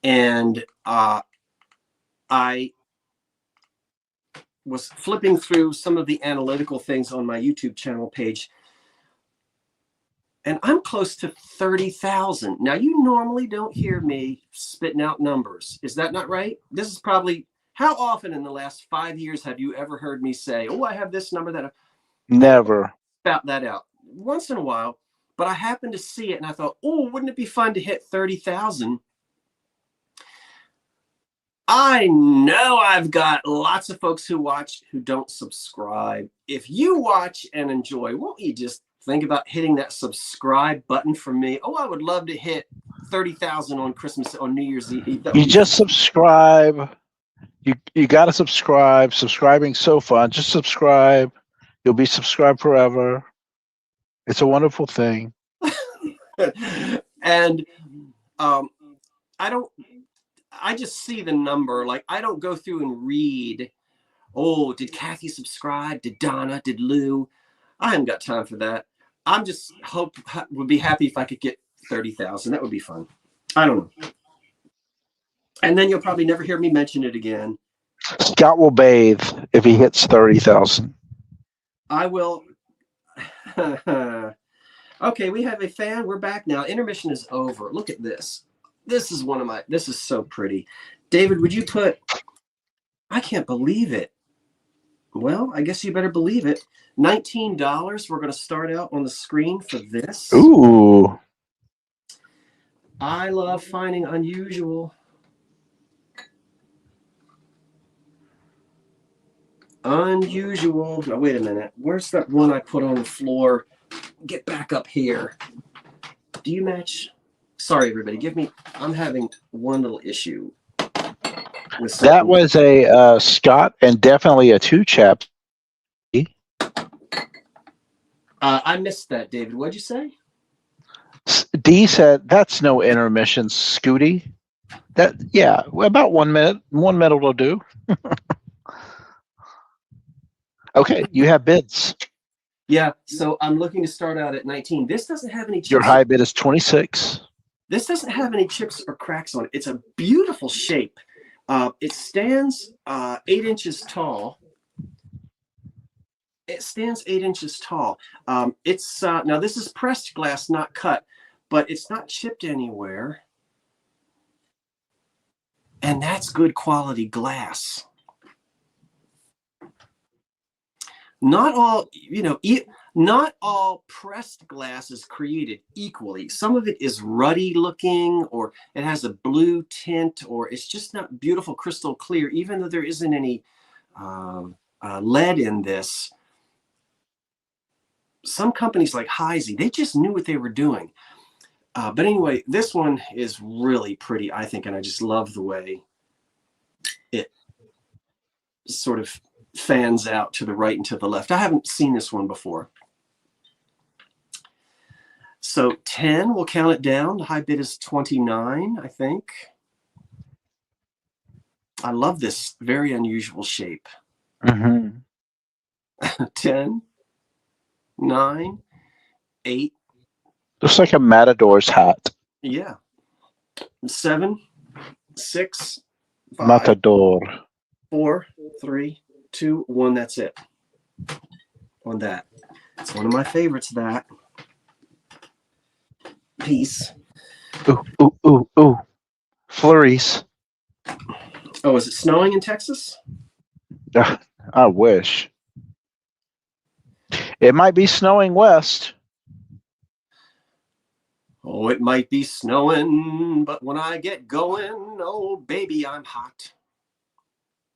And I was flipping through some of the analytical things on my YouTube channel page, and I'm close to 30,000. Now, you normally don't hear me spitting out numbers. Is that not right? This is probably, how often in the last 5 years have you ever heard me say, oh, I have this number that? Never. Spout that out. Once in a while, but I happened to see it, and I thought, oh, wouldn't it be fun to hit 30,000? I know I've got lots of folks who watch who don't subscribe. If you watch and enjoy, won't you just think about hitting that subscribe button for me? Oh, I would love to hit 30,000 on Christmas, on New Year's Eve. You just subscribe. You got to subscribe. Subscribing's so fun. Just subscribe. You'll be subscribed forever. It's a wonderful thing. And I just see the number. Like, I don't go through and read, oh, did Kathy subscribe? Did Donna? Did Lou? I haven't got time for that. I'm just would be happy if I could get 30,000. That would be fun. I don't know. And then you'll probably never hear me mention it again. Scott will bathe if he hits 30,000. I will. Okay, we have a fan. We're back now. Intermission is over. Look at this. This is this is so pretty. David, would you put, I can't believe it. Well, I guess you better believe it. $19. We're going to start out on the screen for this. Ooh. I love finding unusual. Unusual. Now, wait a minute. Where's that one I put on the floor? Get back up here. Do you match? Sorry, everybody. I'm having one little issue. That was a Scott and definitely a two chap. I missed that, David. What'd you say? D said, that's no intermission, Scooty. Yeah, about 1 minute. 1 minute will do. Okay, you have bids. Yeah, so I'm looking to start out at 19. This doesn't have any chips. Your high bid is 26. This doesn't have any chips or cracks on it. It's a beautiful shape. It stands 8 inches tall. It stands 8 inches tall. It's now this is pressed glass, not cut, but it's not chipped anywhere. And that's good quality glass. Not all, not all pressed glass is created equally. Some of it is ruddy looking, or it has a blue tint, or it's just not beautiful crystal clear, even though there isn't any lead in this. Some companies like Heisey, they just knew what they were doing. But anyway, this one is really pretty, I think, and I just love the way it sort of fans out to the right and to the left. I haven't seen this one before. So 10, we'll count it down. The high bid is 29, I think. I love this very unusual shape. 10, 9, 8. Looks like a matador's hat. Yeah. 7, 6, 5, Matador. 4, 3, 2, 1. That's it. On that. It's one of my favorites, that piece. Ooh, ooh, ooh, ooh. Flurries. Oh, is it snowing in Texas? I wish. It might be snowing west. Oh, it might be snowing, but when I get going, oh, baby, I'm hot.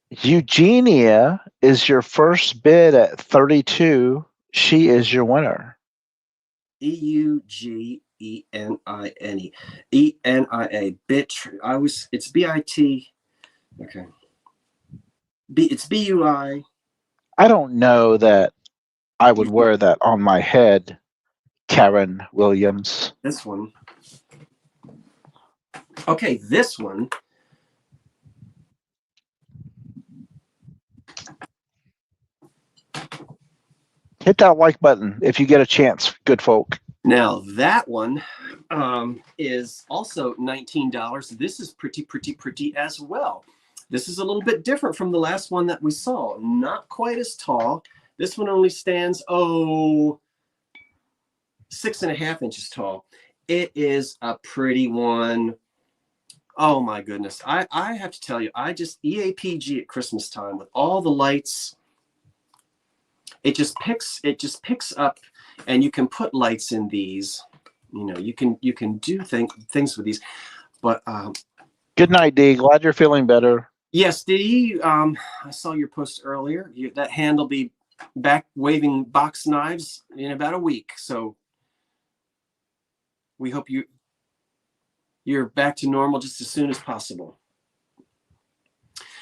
Eugenia is your first bid at 32. She is your winner. Eugenie. ENIA. Bit. It's BIT. Okay. It's BUI. I don't know that I would wear that on my head, Karen Williams. This one. Okay, this one. Hit that like button if you get a chance, good folk. Now that one is also $19. This is pretty as well. This is a little bit different from the last one that we saw. Not quite as tall. This one only stands, 6.5 inches tall. It is a pretty one. Oh my goodness. I have to tell you, EAPG at Christmas time with all the lights, it just picks up, and you can put lights in these. You know, you can do things with these. But good night, Dee. Glad you're feeling better. yes, Dee. I saw your post earlier. That hand will be back waving box knives in about a week. So we hope you're back to normal just as soon as possible.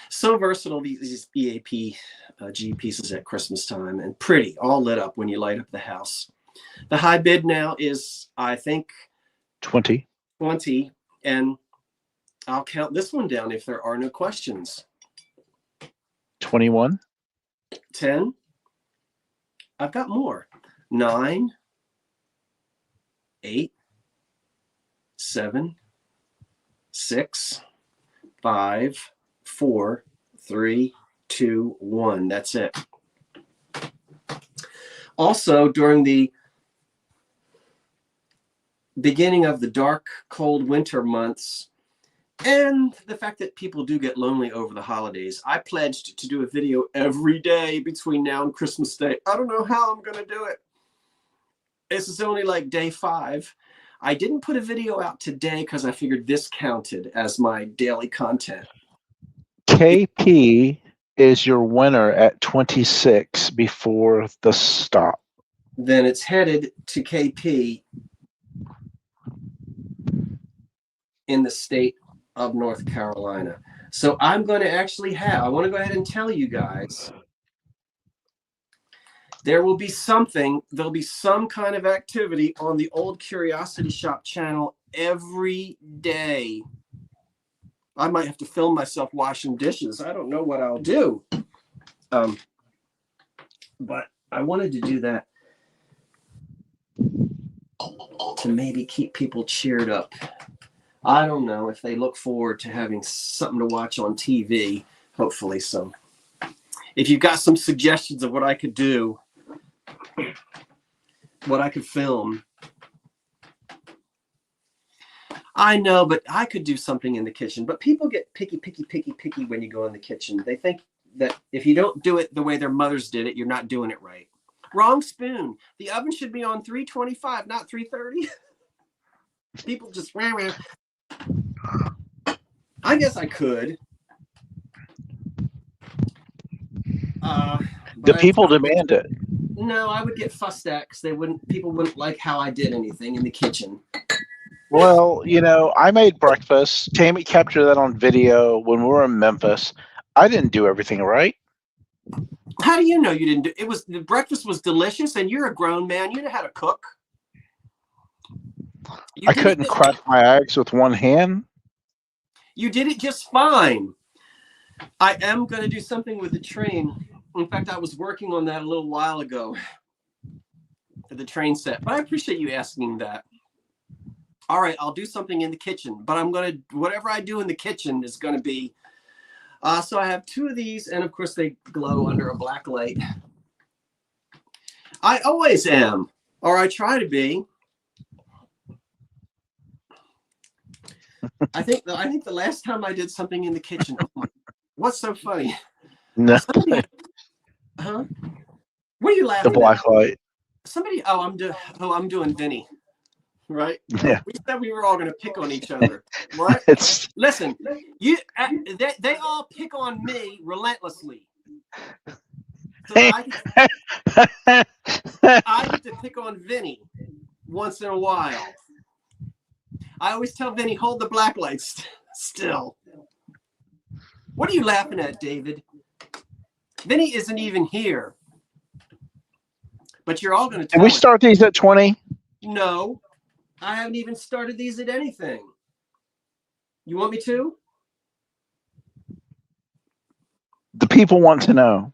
So versatile, these EAP G pieces at Christmas time, and pretty, all lit up when you light up the house. The high bid now is, I think, 20. And I'll count this one down if there are no questions. 21. 10. I've got more. 9, 8, 7, 6, 5, 4, 3, 2, 1. That's it. Also, during the beginning of the dark, cold winter months, and the fact that people do get lonely over the holidays, I pledged to do a video every day between now and Christmas Day. I don't know how I'm going to do it. This is only like day 5. I didn't put a video out today because I figured this counted as my daily content. KP is your winner at 26 before the stop. Then it's headed to KP in the state of North Carolina. So I'm going to actually I want to go ahead and tell you guys, there'll be some kind of activity on the Old Curiosity Shop channel every day. I might have to film myself washing dishes. I don't know what I'll do. But I wanted to do that to maybe keep people cheered up. I don't know if they look forward to having something to watch on TV, hopefully so. If you've got some suggestions of what I could do, what I could film, I know, but I could do something in the kitchen. But people get picky when you go in the kitchen. They think that if you don't do it the way their mothers did it, you're not doing it right. Wrong spoon. The oven should be on 325, not 330. People just I guess I could. The people demand it. No, I would get fussed at because people wouldn't like how I did anything in the kitchen. Well, you know, I made breakfast. Tammy captured that on video when we were in Memphis. I didn't do everything right. How do you know you didn't do it? The breakfast was delicious, and you're a grown man. You know how to cook. I couldn't crack my eggs with one hand. You did it just fine. I am going to do something with the train. In fact, I was working on that a little while ago, the train set. But I appreciate you asking that. All right, I'll do something in the kitchen, but whatever I do in the kitchen is going to be So I have 2 of these, and of course they glow under a black light. I always am, or I try to be. I think the last time I did something in the kitchen, what's so funny? No, Huh? What are you the laughing at? black light. Somebody, I'm doing Vinny, right? Yeah. We said we were all going to pick on each other. What? It's Listen, they all pick on me relentlessly. So I get to pick on Vinny once in a while. I always tell Vinny, hold the black lights still. What are you laughing at, David? Vinny isn't even here. But you're all going to tell Did we him. start these at 20? No, I haven't even started these at anything. You want me to? The people want to know.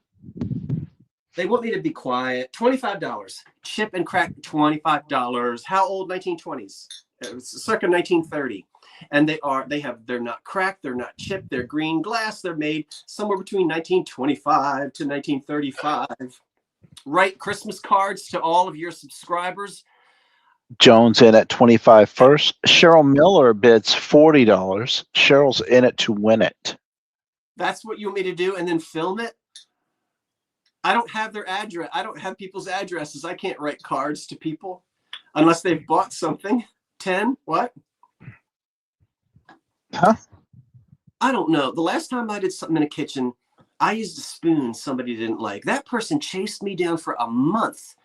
They want me to be quiet. $25. Chip and crack, $25. How old? 1920s. It was circa 1930. And they're not cracked, they're not chipped, they're green glass. They're made somewhere between 1925 to 1935. Write Christmas cards to all of your subscribers. Jones in at 25 first. Cheryl Miller bids $40. Cheryl's in it to win it. That's what you want me to do, and then film it? I don't have their address. I don't have people's addresses. I can't write cards to people unless they've bought something. 10? What? Huh? I don't know. The last time I did something in a kitchen, I used a spoon somebody didn't like. That person chased me down for a month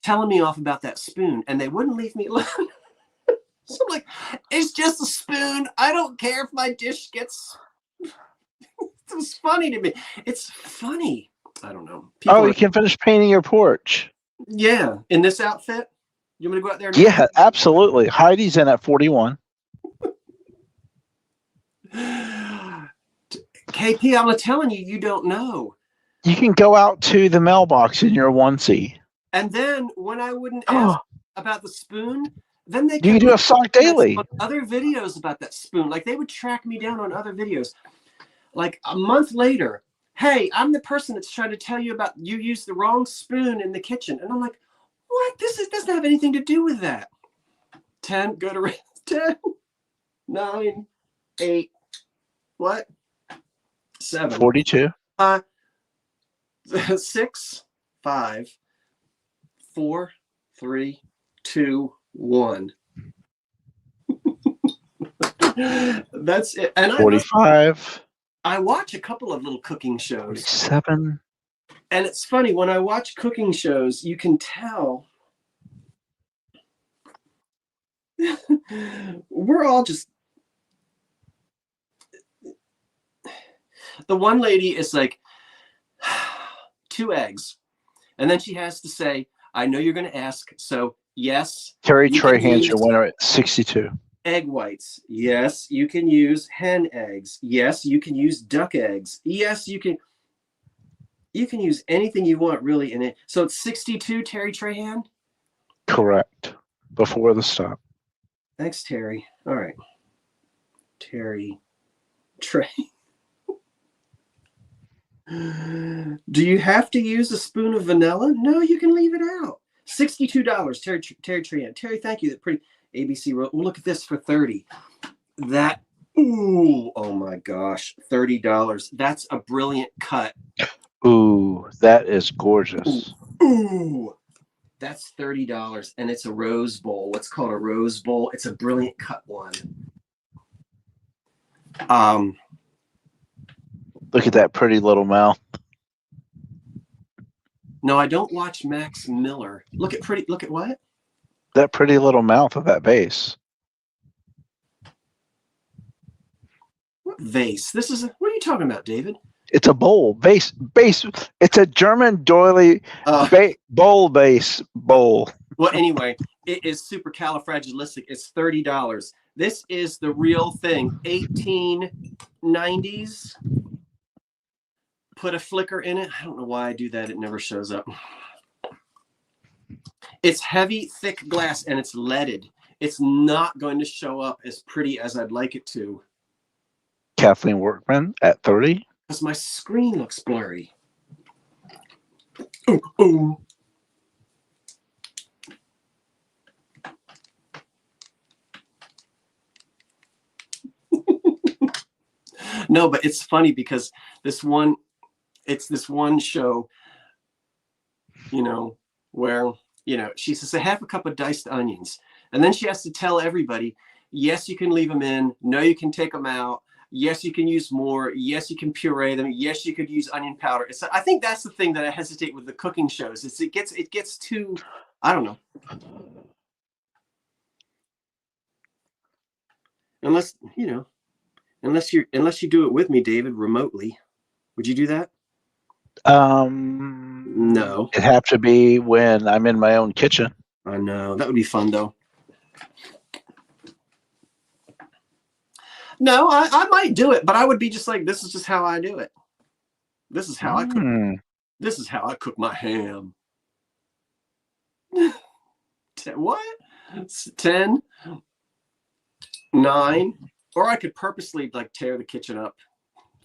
telling me off about that spoon, and they wouldn't leave me alone. So I'm like, it's just a spoon. I don't care if my dish gets... It was funny to me. It's funny. I don't know. You can finish painting your porch. Yeah. In this outfit? You want me to go out there now? Yeah, absolutely. Heidi's in at 41. KP, I'm telling you, you don't know. You can go out to the mailbox in your onesie. And then when I wouldn't ask about the spoon, then they you can do a sock daily. Other videos about that spoon. Like they would track me down on other videos. Like a month later, hey, I'm the person that's trying to tell you about you used the wrong spoon in the kitchen. And I'm like, what? This doesn't have anything to do with that. 10, go to 10, 9, 8, what? 7. 42. 6, 5, 4, 3, 2, 1. That's it. And 45. I watch a couple of little cooking shows. 47. And it's funny, when I watch cooking shows, you can tell we're all just... The one lady is like, 2 eggs. And then she has to say, I know you're going to ask, so yes. Terry Trahan's your winner at 62. Egg whites. Yes, you can use hen eggs. Yes, you can use duck eggs. Yes, you can use anything you want really in it. So it's 62, Terry Trahan? Correct. Before the stop. Thanks, Terry. All right. Terry Trey. Do you have to use a spoon of vanilla? No, you can leave it out. $62, Terry Trahan. Terry, thank you. That pretty ABC wrote. Well, look at this for 30. That, ooh, oh my gosh, $30. That's a brilliant cut. Ooh, that is gorgeous. Ooh, that's $30, and it's a rose bowl. What's called a rose bowl. It's a brilliant cut one. Look at that pretty little mouth. No, I don't watch Max Miller. Look at what? That pretty little mouth of that vase. What vase? What are you talking about, David? It's a bowl. Vase. It's a German doily bowl base bowl. Well, anyway, it is supercalifragilistic. It's $30. This is the real thing. 1890s. Put a flicker in it. I don't know why I do that. It never shows up. It's heavy, thick glass, and it's leaded. It's not going to show up as pretty as I'd like it to. Kathleen Workman at 30. because my screen looks blurry. Ooh, ooh. No, but it's funny because it's this one show, where, she says, a half a cup of diced onions. And then she has to tell everybody, yes, you can leave them in. No, you can take them out. Yes, you can use more. Yes, you can puree them. Yes, you could use onion powder. So I think that's the thing that I hesitate with the cooking shows. It gets too, I don't know. Unless you do it with me, David, remotely. Would you do that? No. It'd have to be when I'm in my own kitchen. I know. That would be fun, though. No, I might do it, but I would be just like, this is just how I do it. This is how I cook. This is how I cook my ham. What? 10, 9, or I could purposely like tear the kitchen up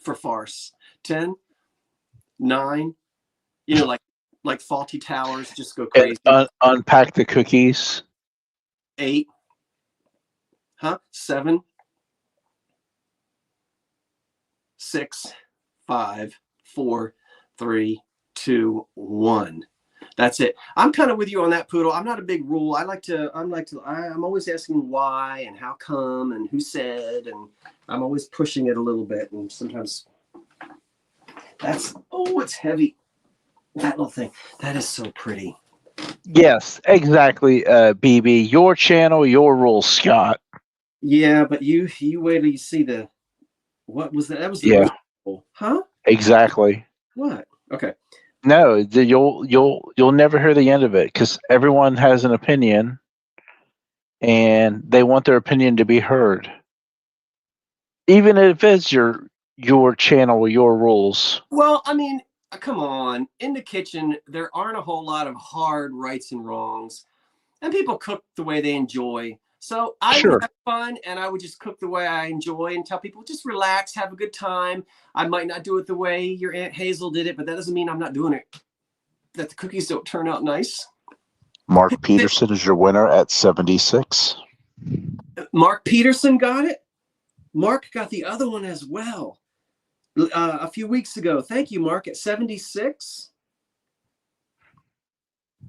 for farce. 10, 9, like Faulty Towers, just go crazy. Unpack the cookies. 8, 7, 6, 5, 4, 3, 2, 1. That's it. I'm kind of with you on that, Poodle. I'm not a big rule. I'm always asking why and how come and who said, and I'm always pushing it a little bit. And sometimes it's heavy. That little thing. That is so pretty. Yes, exactly, BB. Your channel, your rules, Scott. Yeah, but you wait till you see what was that? That was the roast, huh? Exactly. What? Okay. No, you'll never hear the end of it because everyone has an opinion, and they want their opinion to be heard, even if it's your channel, your rules. Well, I mean, come on. In the kitchen, there aren't a whole lot of hard rights and wrongs, and people cook the way they enjoy. So I would have fun, and I would just cook the way I enjoy and tell people, just relax, have a good time. I might not do it the way your Aunt Hazel did it, but that doesn't mean I'm not doing it, that the cookies don't turn out nice. Mark Peterson is your winner at 76. Mark Peterson got it? Mark got the other one as well a few weeks ago. Thank you, Mark, at 76.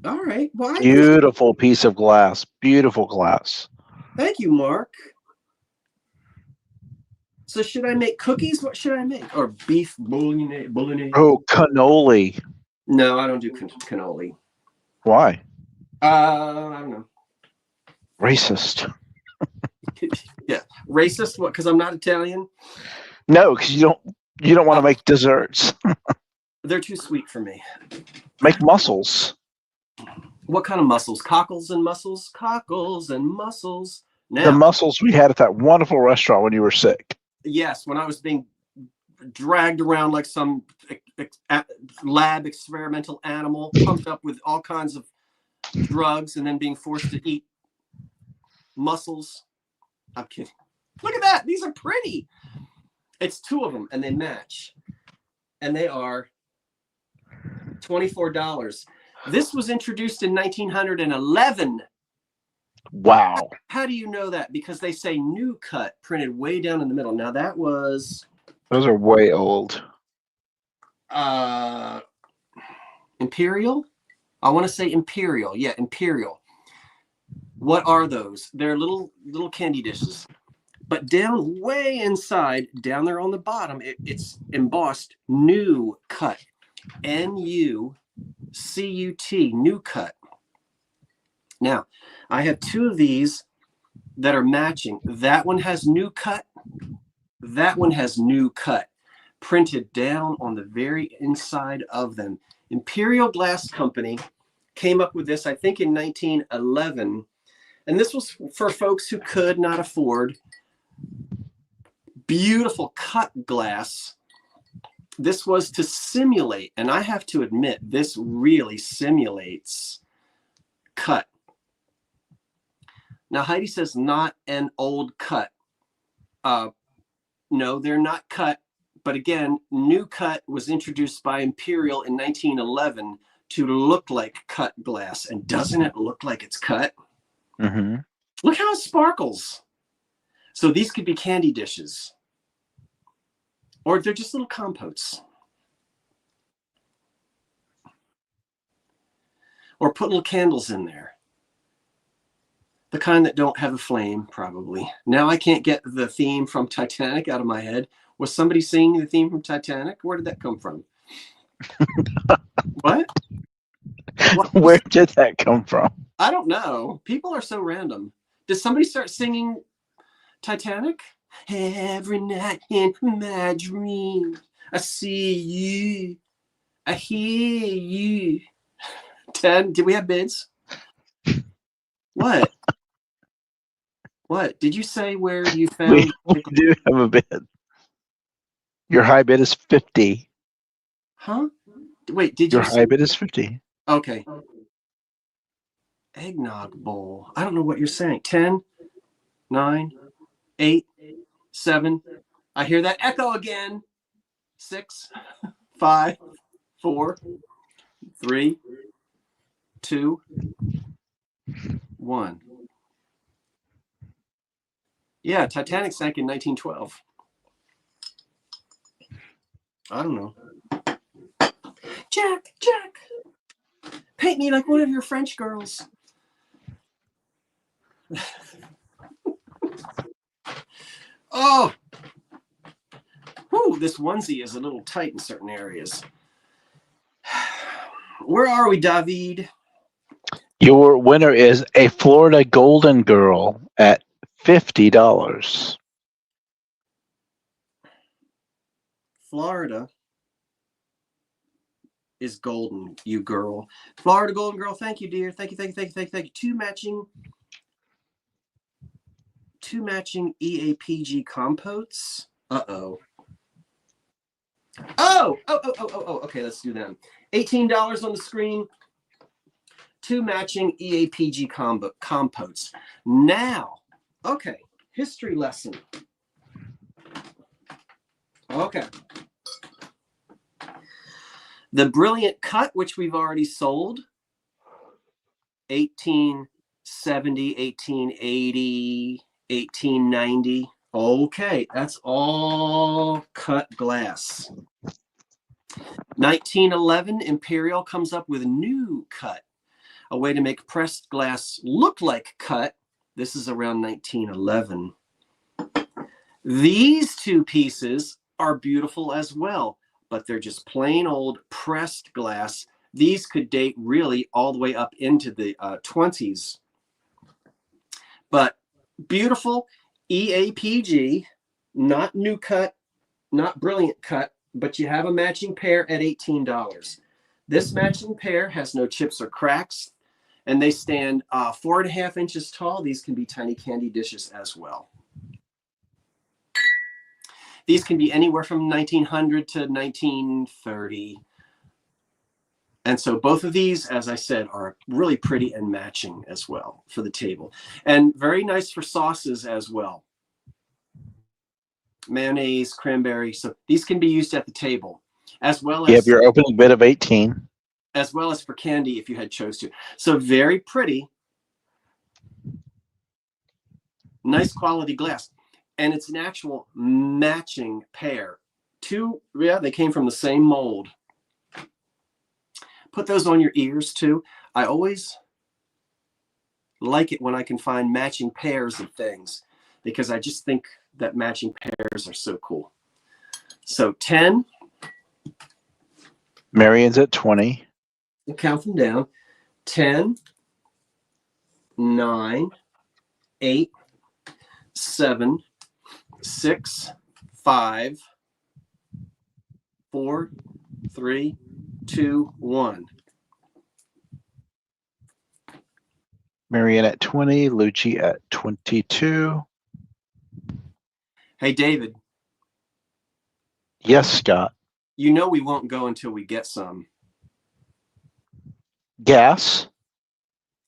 All right. Well, beautiful piece of glass. Beautiful glass. Thank you, Mark. So should I make cookies? What should I make? Or beef bolognese? Oh, cannoli. No, I don't do cannoli. Why? I don't know. Racist. Yeah, racist. What? Because I'm not Italian? No, because you don't want to make desserts. They're too sweet for me. Make mussels. What kind of mussels? Cockles and mussels? Cockles and mussels. Now, the mussels we had at that wonderful restaurant when you were sick. Yes, when I was being dragged around like some lab experimental animal, pumped up with all kinds of drugs, and then being forced to eat mussels. I'm kidding. Look at that. These are pretty. It's 2 of them, and they match. And they are $24. This was introduced in 1911. Wow. How do you know that? Because they say new cut printed way down in the middle. Now that was... Those are way old. Imperial? I want to say Imperial. Yeah, Imperial. What are those? They're little candy dishes. But down way inside, down there on the bottom, it's embossed new cut. NUCUT, new cut. Now, I have 2 of these that are matching. That one has new cut. That one has new cut printed down on the very inside of them. Imperial Glass Company came up with this, I think, in 1911. And this was for folks who could not afford beautiful cut glass. This was to simulate, and I have to admit, this really simulates cut. Now, Heidi says not an old cut. No, they're not cut But again, New Cut was introduced by Imperial in 1911 to look like cut glass. And doesn't it look like it's cut? Mm-hmm. Look how it sparkles. So these could be candy dishes. Or they're just little compotes. Or put little candles in there. The kind that don't have a flame, probably. Now I can't get the theme from Titanic out of my head. Was somebody singing the theme from Titanic? Where did that come from? What? Where did that come from? I don't know. People are so random. Did somebody start singing Titanic? Every night in my dream, I see you. I hear you. 10. Did we have bids? What? What? Did you say where you found? We do have a bid. Your high bid is 50. Huh? Wait, did Your you high bid is 50. Okay. Eggnog bowl. I don't know what you're saying. 10, 9, 8, 7. I hear that echo again. 6, 5, 4, 3, 2, 1. Yeah, Titanic sank in 1912. I don't know. Jack, paint me like one of your French girls. Oh, whew, this onesie is a little tight in certain areas. Where are we, David? Your winner is a Florida Golden Girl at $50. Florida is golden, you girl. Florida Golden Girl, thank you, dear. Thank you. Two matching EAPG compotes. Oh, okay, let's do them. $18 on the screen. 2 matching EAPG compotes. Now, okay, history lesson. Okay. The Brilliant Cut, which we've already sold, 1870, 1880, 1890. Okay, that's all cut glass. 1911, Imperial comes up with New Cut, a way to make pressed glass look like cut. This is around 1911. These two pieces are beautiful as well, but they're just plain old pressed glass. These could date really all the way up into the 20s. But beautiful EAPG, not New Cut, not Brilliant Cut, but you have a matching pair at $18. This matching pair has no chips or cracks, and they stand 4.5 inches tall. These can be tiny candy dishes as well. These can be anywhere from 1900 to 1930. And so both of these, as I said, are really pretty and matching as well for the table. And very nice for sauces as well. Mayonnaise, cranberry. So these can be used at the table, as well as You have your opening bid of 18. As well as for candy if you had chose to. So very pretty. Nice quality glass. And it's an actual matching pair. They came from the same mold. Put those on your ears too. I always like it when I can find matching pairs of things, because I just think that matching pairs are so cool. So 10. Marion's at 20. We'll count them down. 10, 9, 8, 7, 6, 5, 4, 3, 2, 1. Marion at 20. Lucci at 22. Hey, David. Yes, Scott. You know we won't go until we get some. Gas?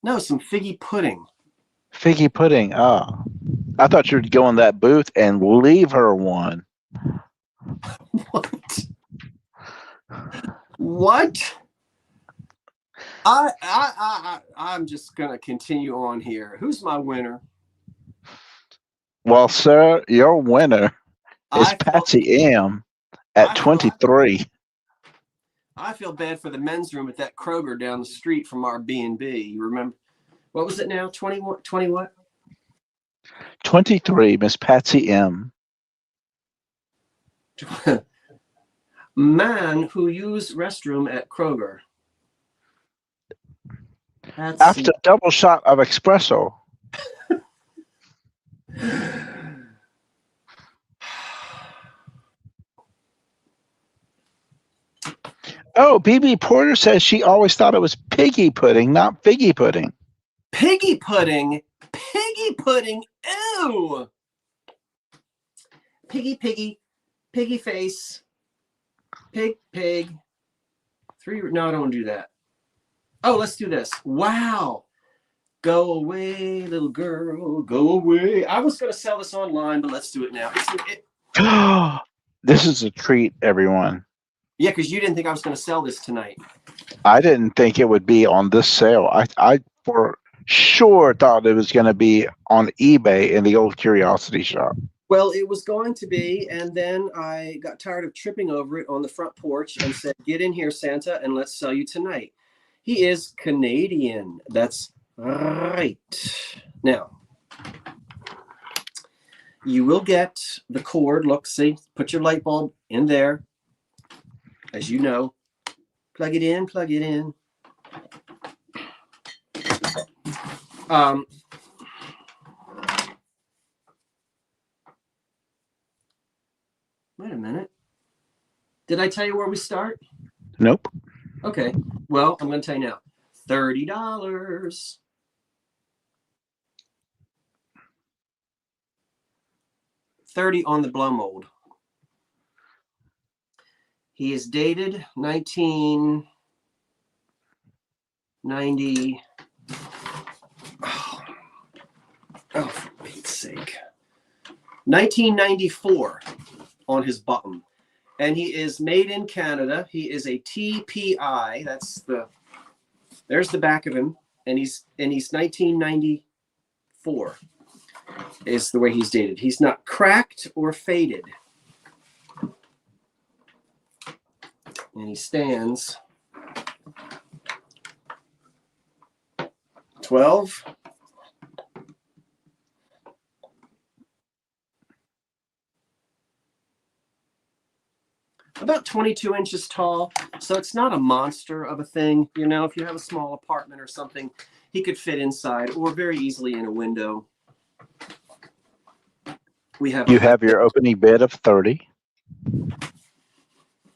No, some figgy pudding. Figgy pudding. I thought you were going to that booth and leave her one. What? What? I'm just gonna continue on here. Who's my winner? Well, sir, your winner is I feel Patsy M at I feel 23. I feel bad for the men's room at that Kroger down the street from our B&B. You remember? What was it now? 21, 20 what? 23, Miss Patsy M. Man who used restroom at Kroger. After double shot of espresso. Oh, BB Porter says she always thought it was piggy pudding, not figgy pudding. Piggy pudding? Piggy pudding? Ew! Piggy, piggy, piggy face, pig, pig. No, I don't want to do that. Oh, let's do this. Wow. Go away, little girl, go away. I was going to sell this online, but let's do it now. This is a treat, everyone. Yeah, because you didn't think I was going to sell this tonight. I didn't think it would be on this sale. I for sure thought it was going to be on eBay in the old curiosity shop. Well, it was going to be, and then I got tired of tripping over it on the front porch and said, get in here, Santa, and let's sell you tonight. He is Canadian. That's right. Now, you will get the cord. Look, see, put your light bulb in there. As you know, plug it in, plug it in. Wait a minute. Did I tell you where we start? Nope. Okay. Well, I'm going to tell you now. $30. $30 on the blow mold. He is dated 1990. Oh, for Pete's sake. 1994 on his button. And he is made in Canada. He is a TPI. There's the back of him. And he's 1994 is the way he's dated. He's not cracked or faded. And he stands 12. About 22 inches tall. So it's not a monster of a thing. You know, if you have a small apartment or something, he could fit inside or very easily in a window. You have your opening bid of 30.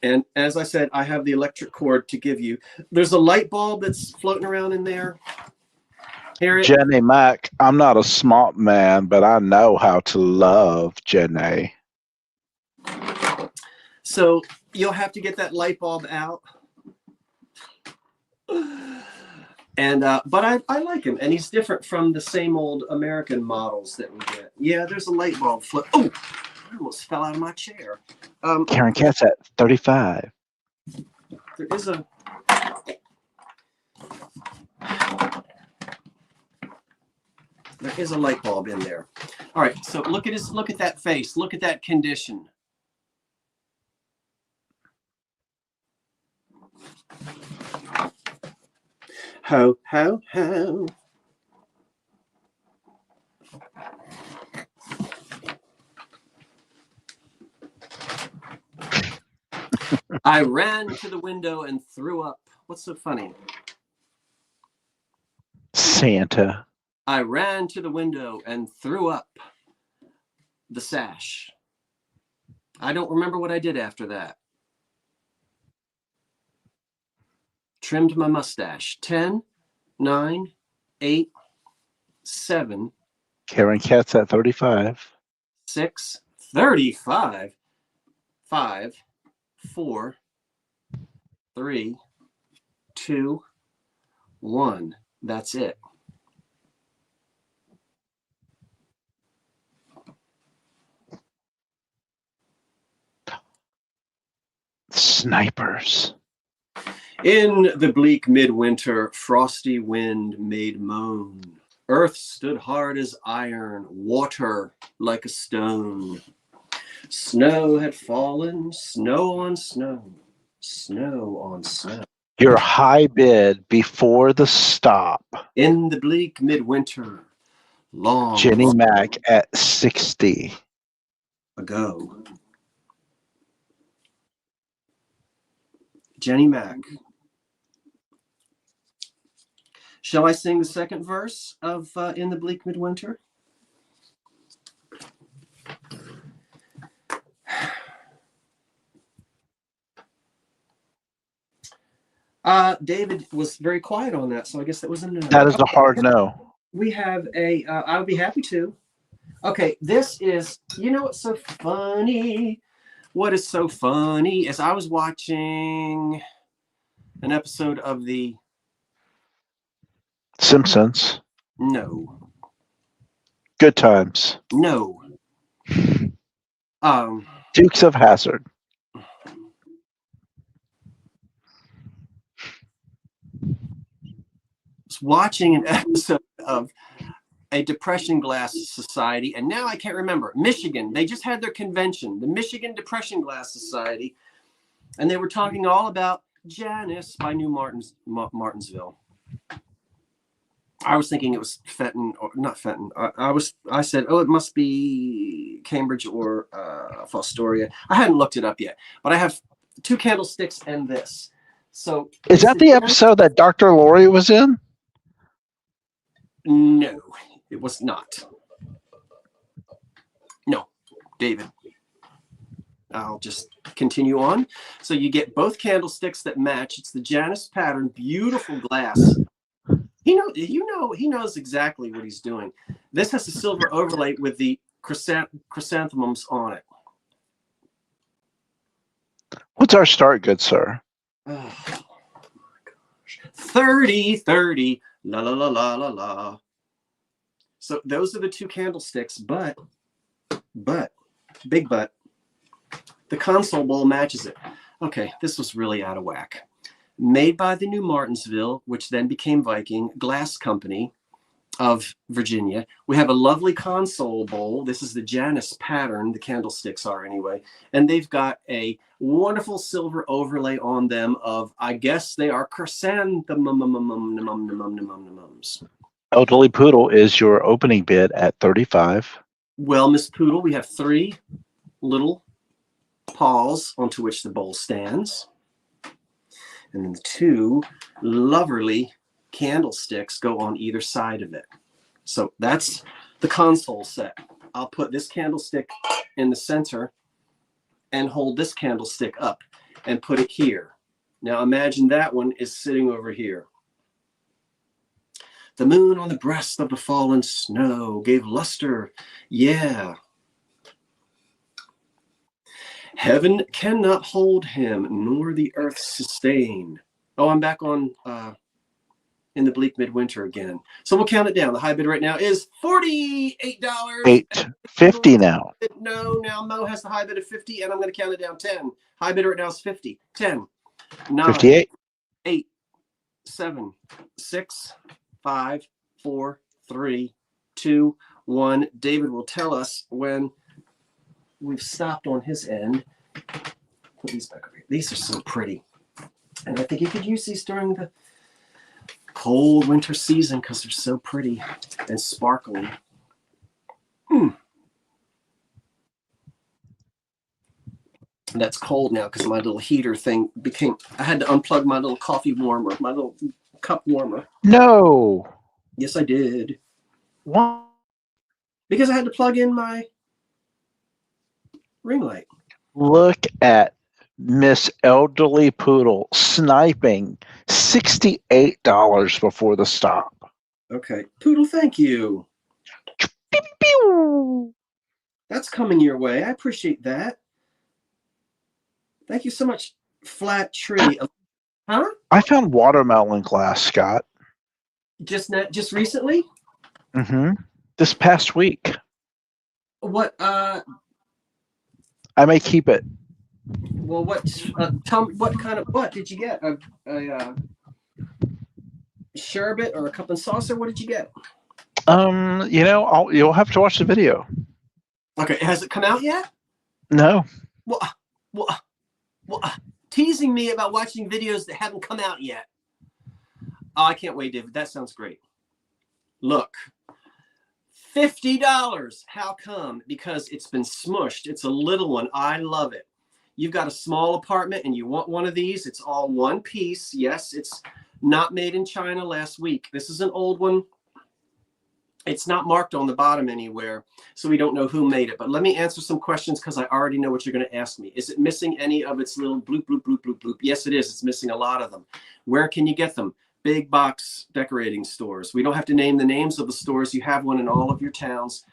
And as I said, I have the electric cord to give you. There's a light bulb that's floating around in there. Jenny Mac, I'm not a smart man, but I know how to love Jenny. So you'll have to get that light bulb out. And but I like him, and he's different from the same old American models that we get. Yeah, there's a light bulb flip. Oh, I almost fell out of my chair. Karen Katz at 35. There is a light bulb in there. All right, so look at that face. Look at that condition. Ho, ho, ho. I ran to the window and threw up. What's so funny? Santa. I ran to the window and threw up the sash. I don't remember what I did after that. Trimmed my mustache. 10, 9, 8, 7. Karen Katz at 35. 6, 35. 5, 4, 3, 2, 1. That's it. snipers. In the bleak midwinter, frosty wind made moan. Earth stood hard as iron, water like a stone. Snow had fallen, snow on snow, snow on snow. Your high bid before the stop. In the bleak midwinter, long, Jenny long Mac at 60. ago. Jenny Mac. Shall I sing the second verse of In the Bleak Midwinter? David was very quiet on that, so I guess that was a no. That is a hard no. We have a, I would be happy to. Okay, this is, you know what's so funny? What is so funny is I was watching an episode of the Simpsons. No. Good Times. No. Dukes of Hazzard. Was watching an episode of a Depression Glass Society, and now I can't remember. Michigan. They just had their convention, the Michigan Depression Glass Society, and they were talking all about Janice by New Martinsville. I was thinking it was Fenton, or not Fenton. I said, oh, it must be Cambridge or Fostoria. I hadn't looked it up yet, but I have 2 candlesticks and this. So is that the episode that Dr. Lori was in? No, it was not. No, David. I'll just continue on. So you get both candlesticks that match. It's the Janus pattern, beautiful glass. He knows exactly what he's doing. This has a silver overlay with the chrysanthemums on it. What's our start, good sir? Oh my gosh. 30, la la la la la la. So those are the 2 candlesticks, but, big but, the console bowl matches it. Okay, this was really out of whack. Made by the New Martinsville, which then became Viking Glass Company of Virginia. We have a lovely console bowl. This is the Janus pattern, the candlesticks are anyway. And they've got a wonderful silver overlay on them of, I guess they are chrysanthemums. Elderly Poodle is your opening bid at 35. Well, Miss Poodle, we have 3 little paws onto which the bowl stands. And then the 2 lovely candlesticks go on either side of it. So that's the console set. I'll put this candlestick in the center and hold this candlestick up and put it here. Now imagine that one is sitting over here. The moon on the breast of the fallen snow gave luster. Yeah. Heaven cannot hold him, nor the earth sustain. Oh, I'm back on In the Bleak Midwinter again. So we'll count it down. The high bid right now is $48. $8.50 now. No, now Mo has the high bid of 50, and I'm going to count it down 10. High bid right now is 50. 10, 9, 58. 8, 7, 6, 5, 4, 3, 2, 1. David will tell us when we've stopped on his end. Put these back over here. These are so pretty. And I think you could use these during the cold winter season because they're so pretty and sparkly. That's cold now because my little heater thing became, I had to unplug my little coffee warmer, my little cup warmer. No. Yes, I did. What? Because I had to plug in my ring light. Look at Miss Elderly Poodle sniping $68 before the stop. Okay. Poodle, thank you. Pew, pew. That's coming your way. I appreciate that. Thank you so much, Flat Tree. Huh? I found watermelon glass, Scott. Just recently? Mm-hmm. This past week. What? I may keep it. Well, tell me what did you get? A sherbet or a cup and saucer? What did you get? You'll have to watch the video. Okay, has it come out yet? No. Well, teasing me about watching videos that haven't come out yet. Oh, I can't wait, David. That sounds great. Look, $50. How come? Because it's been smushed. It's a little one. I love it. You've got a small apartment and you want one of these. It's all one piece. Yes, it's not made in China last week. This is an old one. It's not marked on the bottom anywhere, so we don't know who made it. But let me answer some questions because I already know what you're going to ask me. Is it missing any of its little bloop, bloop, bloop, bloop, bloop? Yes, it is. It's missing a lot of them. Where can you get them? Big box decorating stores. We don't have to name the names of the stores. You have one in all of your towns.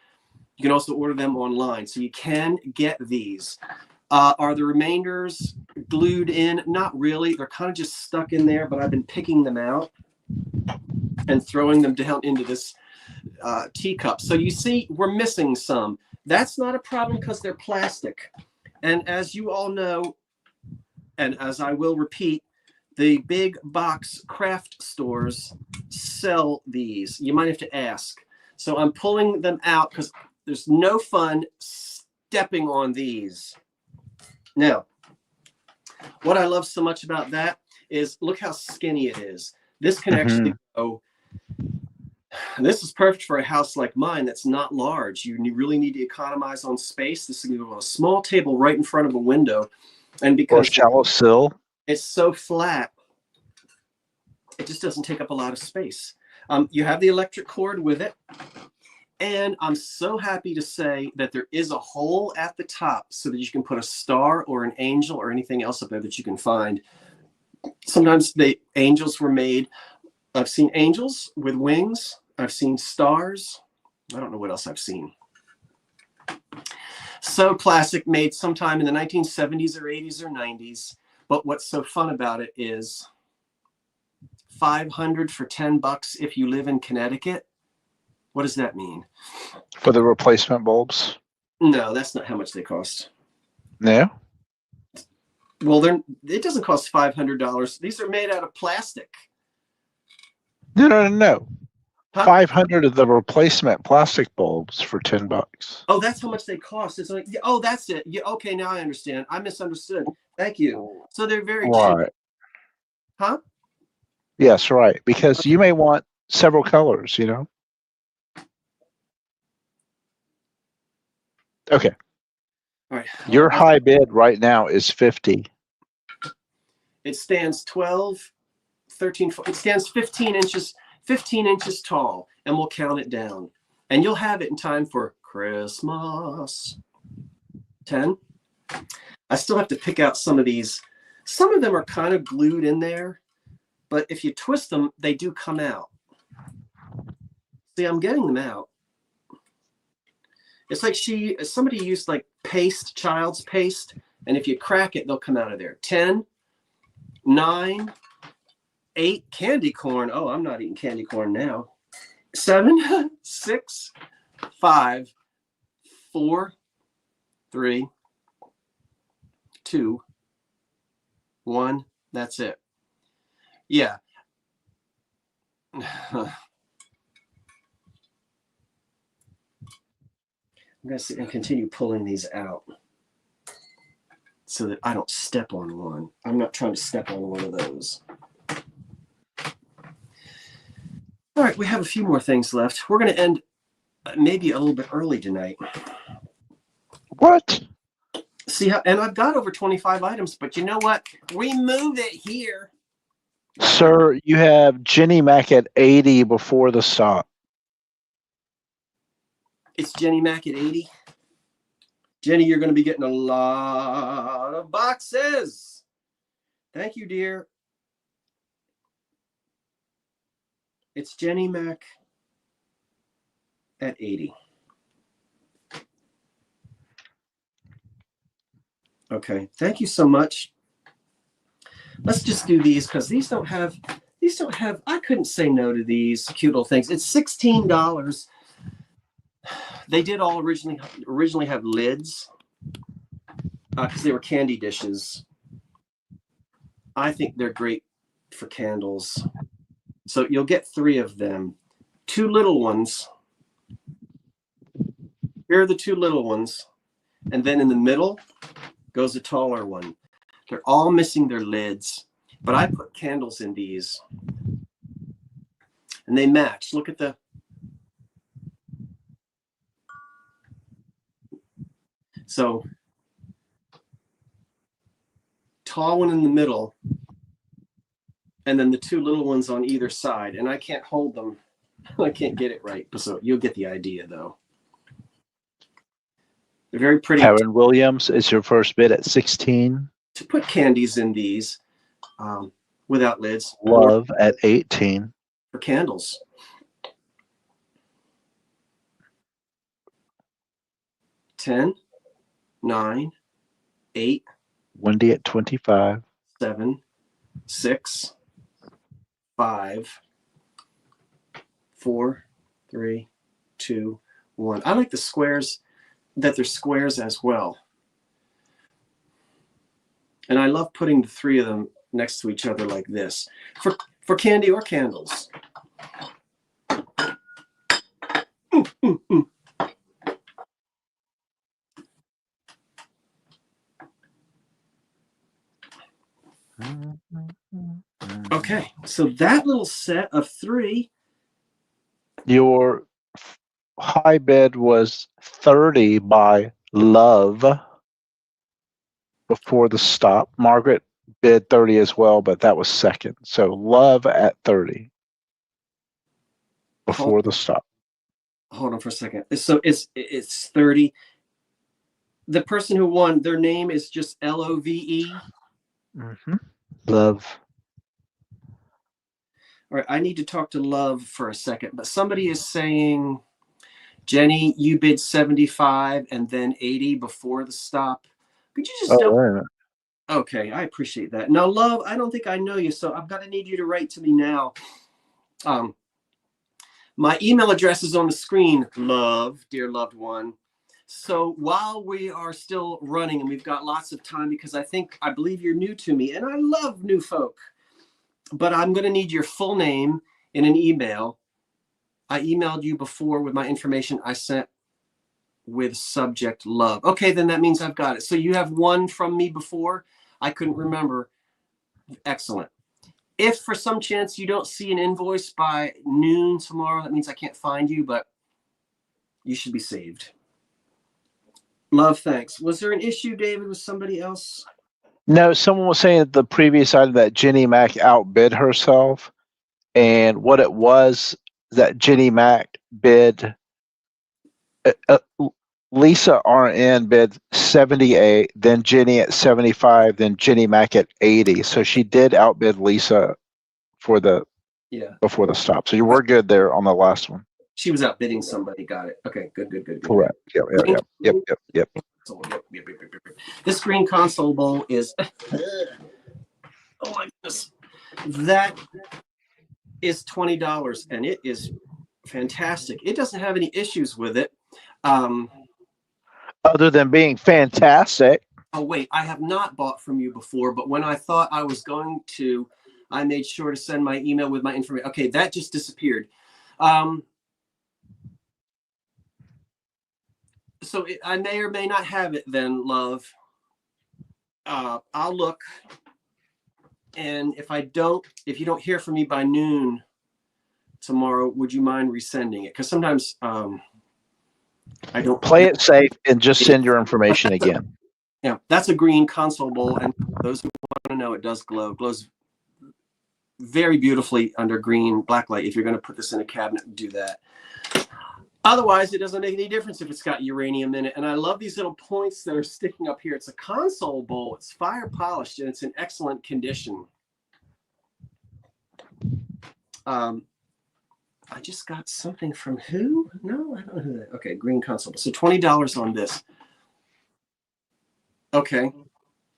You can also order them online. So you can get these. Are the remainders glued in? Not really. They're kind of just stuck in there, but I've been picking them out and throwing them down into this teacup. So you see, we're missing some. That's not a problem because they're plastic. And as you all know, and as I will repeat, the big box craft stores sell these. You might have to ask. So I'm pulling them out because there's no fun stepping on these. Now, what I love so much about that is look how skinny it is. This can actually go. This is perfect for a house like mine that's not large. You really need to economize on space. This is going to go on a small table right in front of a window. And because or shallow sill. It's so flat, it just doesn't take up a lot of space. You have the electric cord with it. And I'm so happy to say that there is a hole at the top so that you can put a star or an angel or anything else up there that you can find. Sometimes the angels were made. I've seen angels with wings. I've seen stars. I don't know what else I've seen. So classic, made sometime in the 1970s or 80s or 90s. But what's so fun about it is $500 for $10 if you live in Connecticut. What does that mean? For the replacement bulbs? No, that's not how much they cost. No? Well, it doesn't cost $500. These are made out of plastic. No. Huh? 500 of the replacement plastic bulbs for $10. Oh, that's how much they cost. It's like, oh, that's it. Yeah, okay, now I understand. I misunderstood. Thank you. So they're very cheap. Huh? Yes, right. Because you may want several colors, Okay. All right. Your high bid right now is 50. It stands 12, 13, it stands 15 inches tall, and we'll count it down. And you'll have it in time for Christmas. 10. I still have to pick out some of these. Some of them are kind of glued in there, but if you twist them, they do come out. See, I'm getting them out. It's like somebody used like paste, child's paste, and if you crack it, they'll come out of there. 10, 9, 8, candy corn. Oh, I'm not eating candy corn now. 7, 6, 5, 4, 3, 2, 1. That's it. Yeah. I'm going to sit and continue pulling these out so that I don't step on one. I'm not trying to step on one of those. All right, we have a few more things left. We're going to end maybe a little bit early tonight. What? See how, and I've got over 25 items, but you know what? We move it here. Sir, you have Jenny Mac at 80 before the stop. It's Jenny Mac at 80. Jenny, you're going to be getting a lot of boxes. Thank you, dear. It's Jenny Mac at 80. Okay, thank you so much. Let's just do these because these don't have, I couldn't say no to these cute little things. It's $16. They did all originally have lids. because they were candy dishes. I think they're great for candles. So you'll get 3 of them. 2 little ones. Here are the 2 little ones. And then in the middle goes a taller one. They're all missing their lids, but I put candles in these. And they match. Look at the... So, tall one in the middle, and then the 2 little ones on either side. And I can't hold them. I can't get it right. So you'll get the idea, though. They're very pretty. Karen Williams is your first bid at 16. To put candies in these without lids. Love at 18. For candles. $10, $9, $8. Wendy at 25. $7, $6, $5, $4, $3, $2, $1. I like the squares, that they're squares as well. And I love putting the 3 of them next to each other like this for candy or candles. Okay, so that little set of 3. Your high bid was 30 by Love before the stop. Margaret bid 30 as well, but that was second. So Love at 30 before the stop. Hold on for a second. So it's 30. The person who won, their name is just LOVE. Mm-hmm. Love. All right, I need to talk to Love for a second, but somebody is saying, Jenny, you bid 75 and then 80 before the stop. Could you just Okay, I appreciate that. Now, Love, I don't think I know you, so I'm gonna need you to write to me now. My email address is on the screen, Love, dear loved one. So while we are still running and we've got lots of time, because I believe you're new to me, and I love new folk, but I'm going to need your full name in an email. I emailed you before with my information I sent with subject Love. Okay, then that means I've got it. So you have one from me before. I couldn't remember. Excellent. If for some chance you don't see an invoice by noon tomorrow, that means I can't find you, but you should be saved. Love, thanks. Was there an issue, David, with somebody else? No, someone was saying at the previous item that Jenny Mac outbid herself. And what it was that Jenny Mac bid, Lisa RN bid 78, then Jenny at 75, then Jenny Mac at 80. So she did outbid Lisa for before the stop. So you were good there on the last one. She was outbidding somebody. Got it. Okay, good. Correct. Yep. This green console bowl is, oh my goodness, that is $20, and it is fantastic. It doesn't have any issues with it. Other than being fantastic. Oh, wait, I have not bought from you before, but when I thought I was going to, I made sure to send my email with my information. Okay, that just disappeared. So I may or may not have it then, Love. I'll look. And if you don't hear from me by noon tomorrow, would you mind resending it? Because sometimes I don't play it safe and just send your information again. Yeah, that's a green console bowl, and for those who want to know, it does glow. It glows very beautifully under green blacklight. If you're going to put this in a cabinet, do that. Otherwise, it doesn't make any difference if it's got uranium in it. And I love these little points that are sticking up here. It's a console bowl. It's fire polished, and it's in excellent condition. I just got something from who? No, I don't know who that. Okay, green console. So $20 on this. Okay.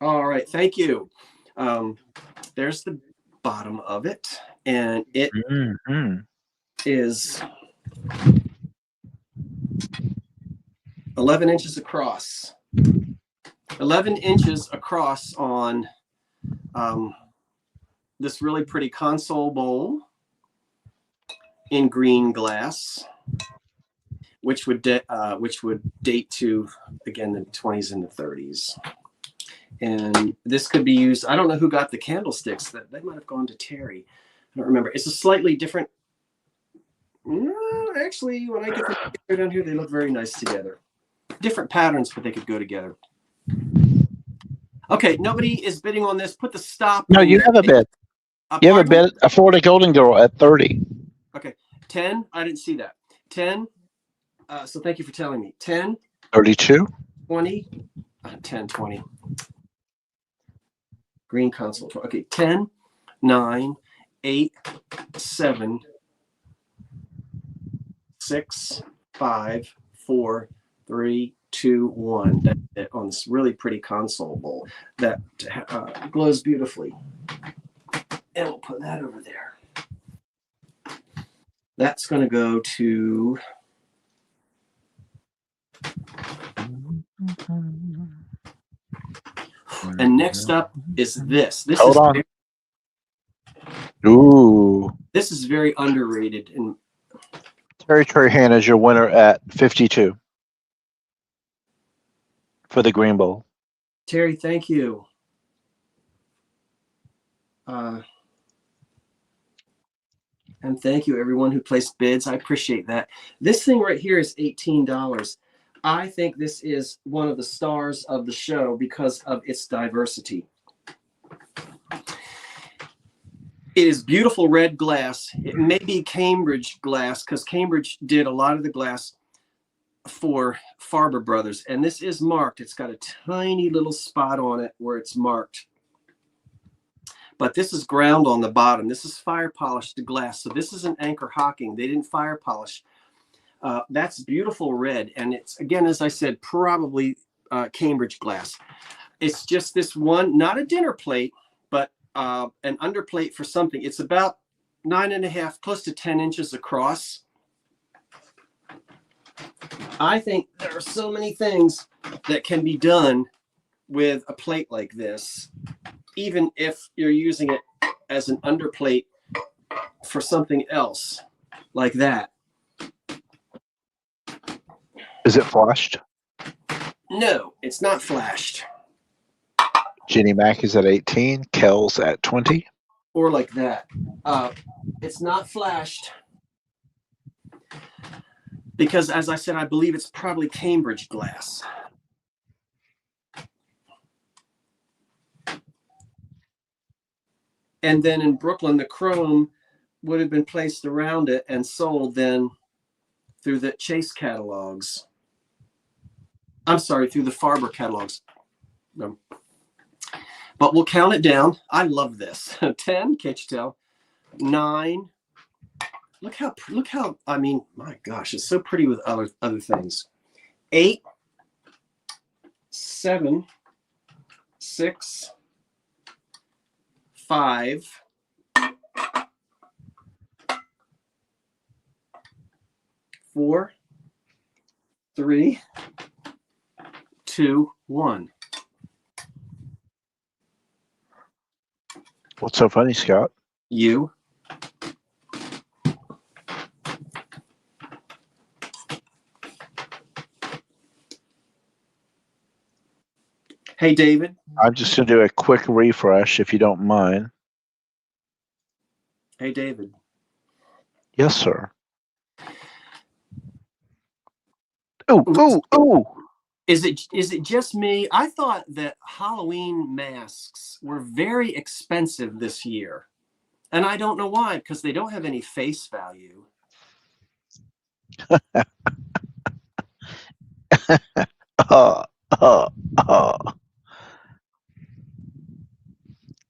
All right. Thank you. There's the bottom of it, and it is 11 inches across. 11 inches across on this really pretty console bowl in green glass, which would date to, again, the 20s and the 30s. And this could be used. I don't know who got the candlesticks. That they might have gone to Terry. I don't remember. It's a slightly different. No, actually, when I get them down here, they look very nice together. Different patterns, but they could go together. Okay, nobody is bidding on this. Put the stop. No, you have a bid. You have a bid. A Florida Golden Girl at 30. Okay, 10. I didn't see that. 10. So thank you for telling me. 10. 32. 20. 10, 20. Green console. Okay, 10, 9, 8, 7, 6, 5, 4, 3, 2, 1. That's it on this really pretty console bowl that glows beautifully. And we'll put that over there. That's going to go to. And next up is this. Hold on. Ooh. This is very underrated. And Terry Trahan is your winner at 52 for the Green Bowl. Terry, thank you. And thank you, everyone who placed bids. I appreciate that. This thing right here is $18. I think this is one of the stars of the show because of its diversity. It is beautiful red glass. It may be Cambridge glass because Cambridge did a lot of the glass for Farber Brothers. And this is marked. It's got a tiny little spot on it where it's marked. But this is ground on the bottom. This is fire polished glass. So this isn't Anchor Hocking. They didn't fire polish. That's beautiful red. And it's, again, as I said, probably Cambridge glass. It's just this one, not a dinner plate, but an underplate for something. It's about 9.5, close to 10 inches across. I think there are so many things that can be done with a plate like this, even if you're using it as an underplate for something else like that. Is it flashed? No, it's not flashed. Jenny Mac is at 18. Kel's at 20. Or like that. It's not flashed. Because, as I said, I believe it's probably Cambridge glass. And then in Brooklyn, the chrome would have been placed around it and sold then through the Chase catalogs. I'm sorry, through the Farber catalogs. No. But we'll count it down. I love this. 10, can't you tell? 9. Look how, I mean, my gosh, it's so pretty with other things. 8, 7, 6, 5, 4, 3, 2, 1. What's so funny, Scott? You. Hey, David. I'm just going to do a quick refresh, if you don't mind. Hey, David. Yes, sir. Oh. Is it just me? I thought that Halloween masks were very expensive this year. And I don't know why, because they don't have any face value.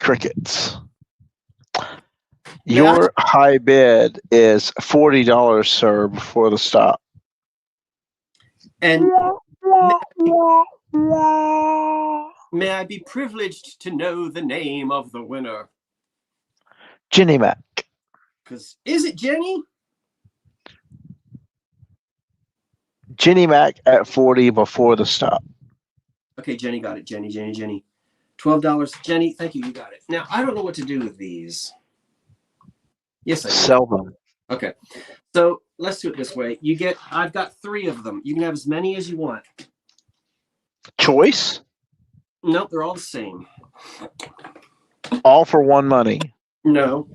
Crickets. Your high bid is $40, sir, before the stop. And may I be privileged to know the name of the winner? Jenny Mac. Because is it Jenny? Jenny Mac at 40 before the stop. Okay, Jenny got it. Jenny. $12. Jenny, thank you. You got it. Now, I don't know what to do with these. Yes, I do. Sell them. Okay. So let's do it this way. I've got 3 of them. You can have as many as you want. Choice? Nope, they're all the same. All for one money. No.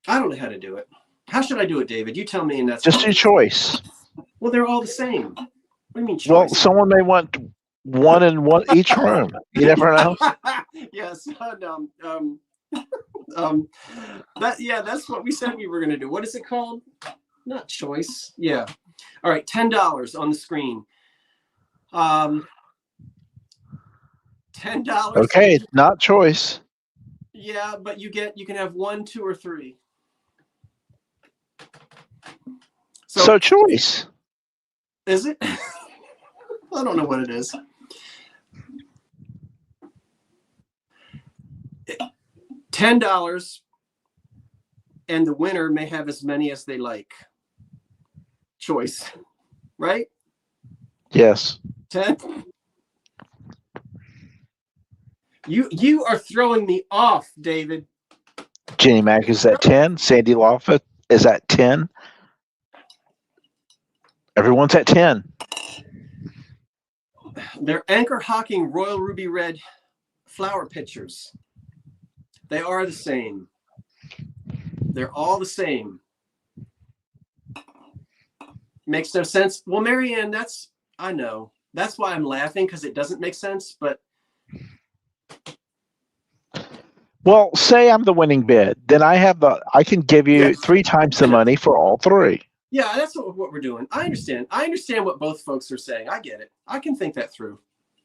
I don't know how to do it. How should I do it, David? You tell me, and that's just do choice. Well, they're all the same. What do you mean choice? Well, someone may want one in one each room. You never know. Yes. That's what we said we were going to do. What is it called? Not choice. Yeah. All right. $10 on the screen. $10. Okay, not choice. Yeah, but you can have 1, 2, or 3. So choice. Is it? I don't know what it is. $10, and the winner may have as many as they like. Choice, right? Yes. 10. You are throwing me off, David. Jenny Mac is at 10. Sandy Loffa is at 10. Everyone's at 10. They're Anchor Hocking Royal Ruby Red flower pitchers. They are the same. They're all the same. Makes no sense. Well, Marianne, I know. That's why I'm laughing, because it doesn't make sense, but well, say I'm the winning bid. Then I can give you 3 times the money for all 3. Yeah, that's what we're doing. I understand. I understand what both folks are saying. I get it. I can think that through.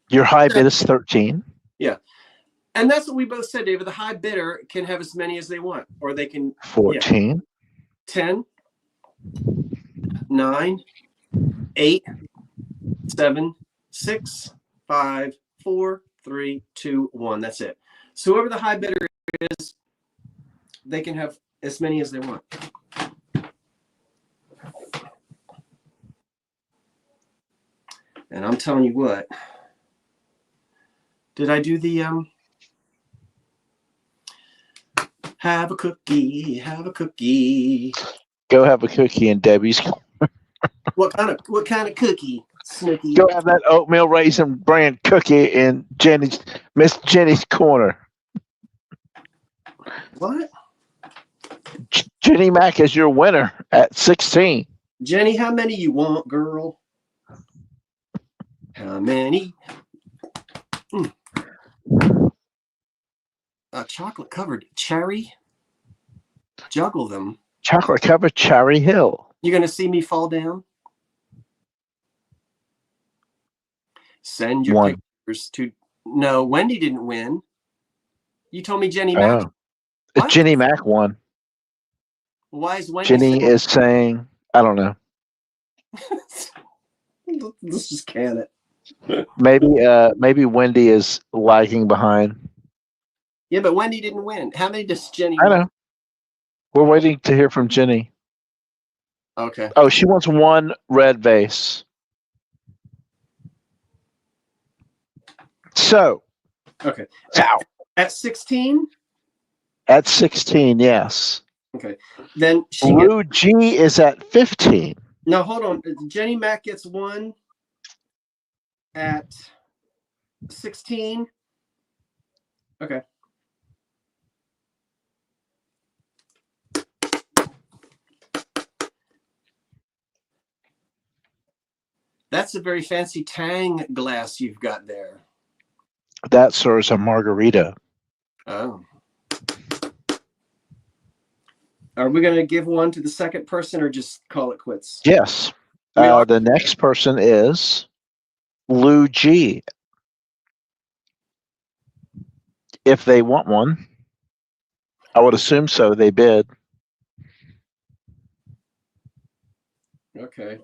Your high bid is 13. Yeah. And that's what we both said, David. The high bidder can have as many as they want, or they can 14. 10, 9, 8, 7, 6, 5, 4, 3, 2, 1. That's it. So whoever the high bidder is, they can have as many as they want. And I'm telling you what. Did I do the have a cookie, have a cookie? Go have a cookie in Debbie's. What kind of cookie, Snooky? Go have that oatmeal raisin bran cookie in Miss Jenny's corner. What? Jenny Mac is your winner at 16. Jenny, how many you want, girl? How many? A chocolate covered cherry. Juggle them. Chocolate covered Cherry Hill. You're gonna see me fall down. Send your pictures to. No, Wendy didn't win. You told me Jenny Mac. It's Jenny Mac won. Why is Wendy? Jenny is saying, I don't know. Let's just can it. Maybe Wendy is lagging behind. Yeah, but Wendy didn't win. How many does Jenny I win? know. We're waiting to hear from Jenny. Okay. Oh, she wants 1 red vase. So. Okay. Now. At 16? At 16, yes. Okay. Then Lou G is at 15. No, hold on. Jenny Mac gets 1 at 16. Okay. That's a very fancy Tang glass you've got there. That, sir, is a margarita. Oh. Are we going to give 1 to the second person or just call it quits? Yes. The next person is Lou G. If they want one, I would assume so. They bid. Okay.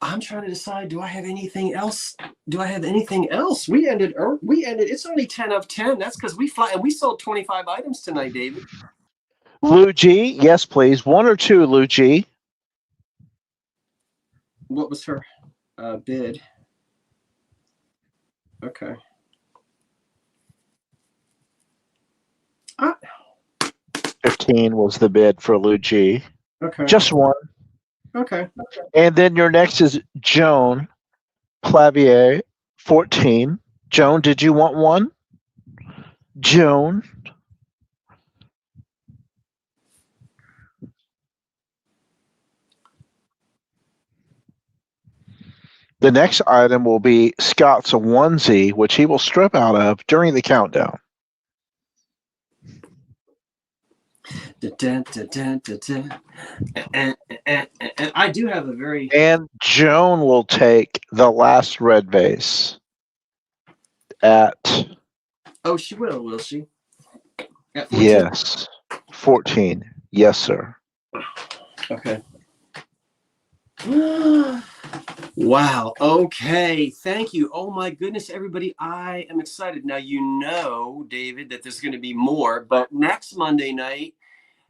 I'm trying to decide, do I have anything else? We ended, it's only 10 of 10. That's because we sold 25 items tonight, David. Lou G, yes, please. 1 or 2, Lou G. What was her? bid. Okay. 15 was the bid for Lou G. Okay. Just one. Okay. And then your next is Joan Clavier, 14. Joan, did you want one? Joan. The next item will be Scott's onesie, which he will strip out of during the countdown. And I do have a very... And Joan will take the last red vase at... Oh, she will she? At 14? Yes. 14. Yes, sir. Okay. Wow. Okay. Thank you. Oh my goodness, everybody. I am excited. Now, you know, David, that there's going to be more, but next Monday night,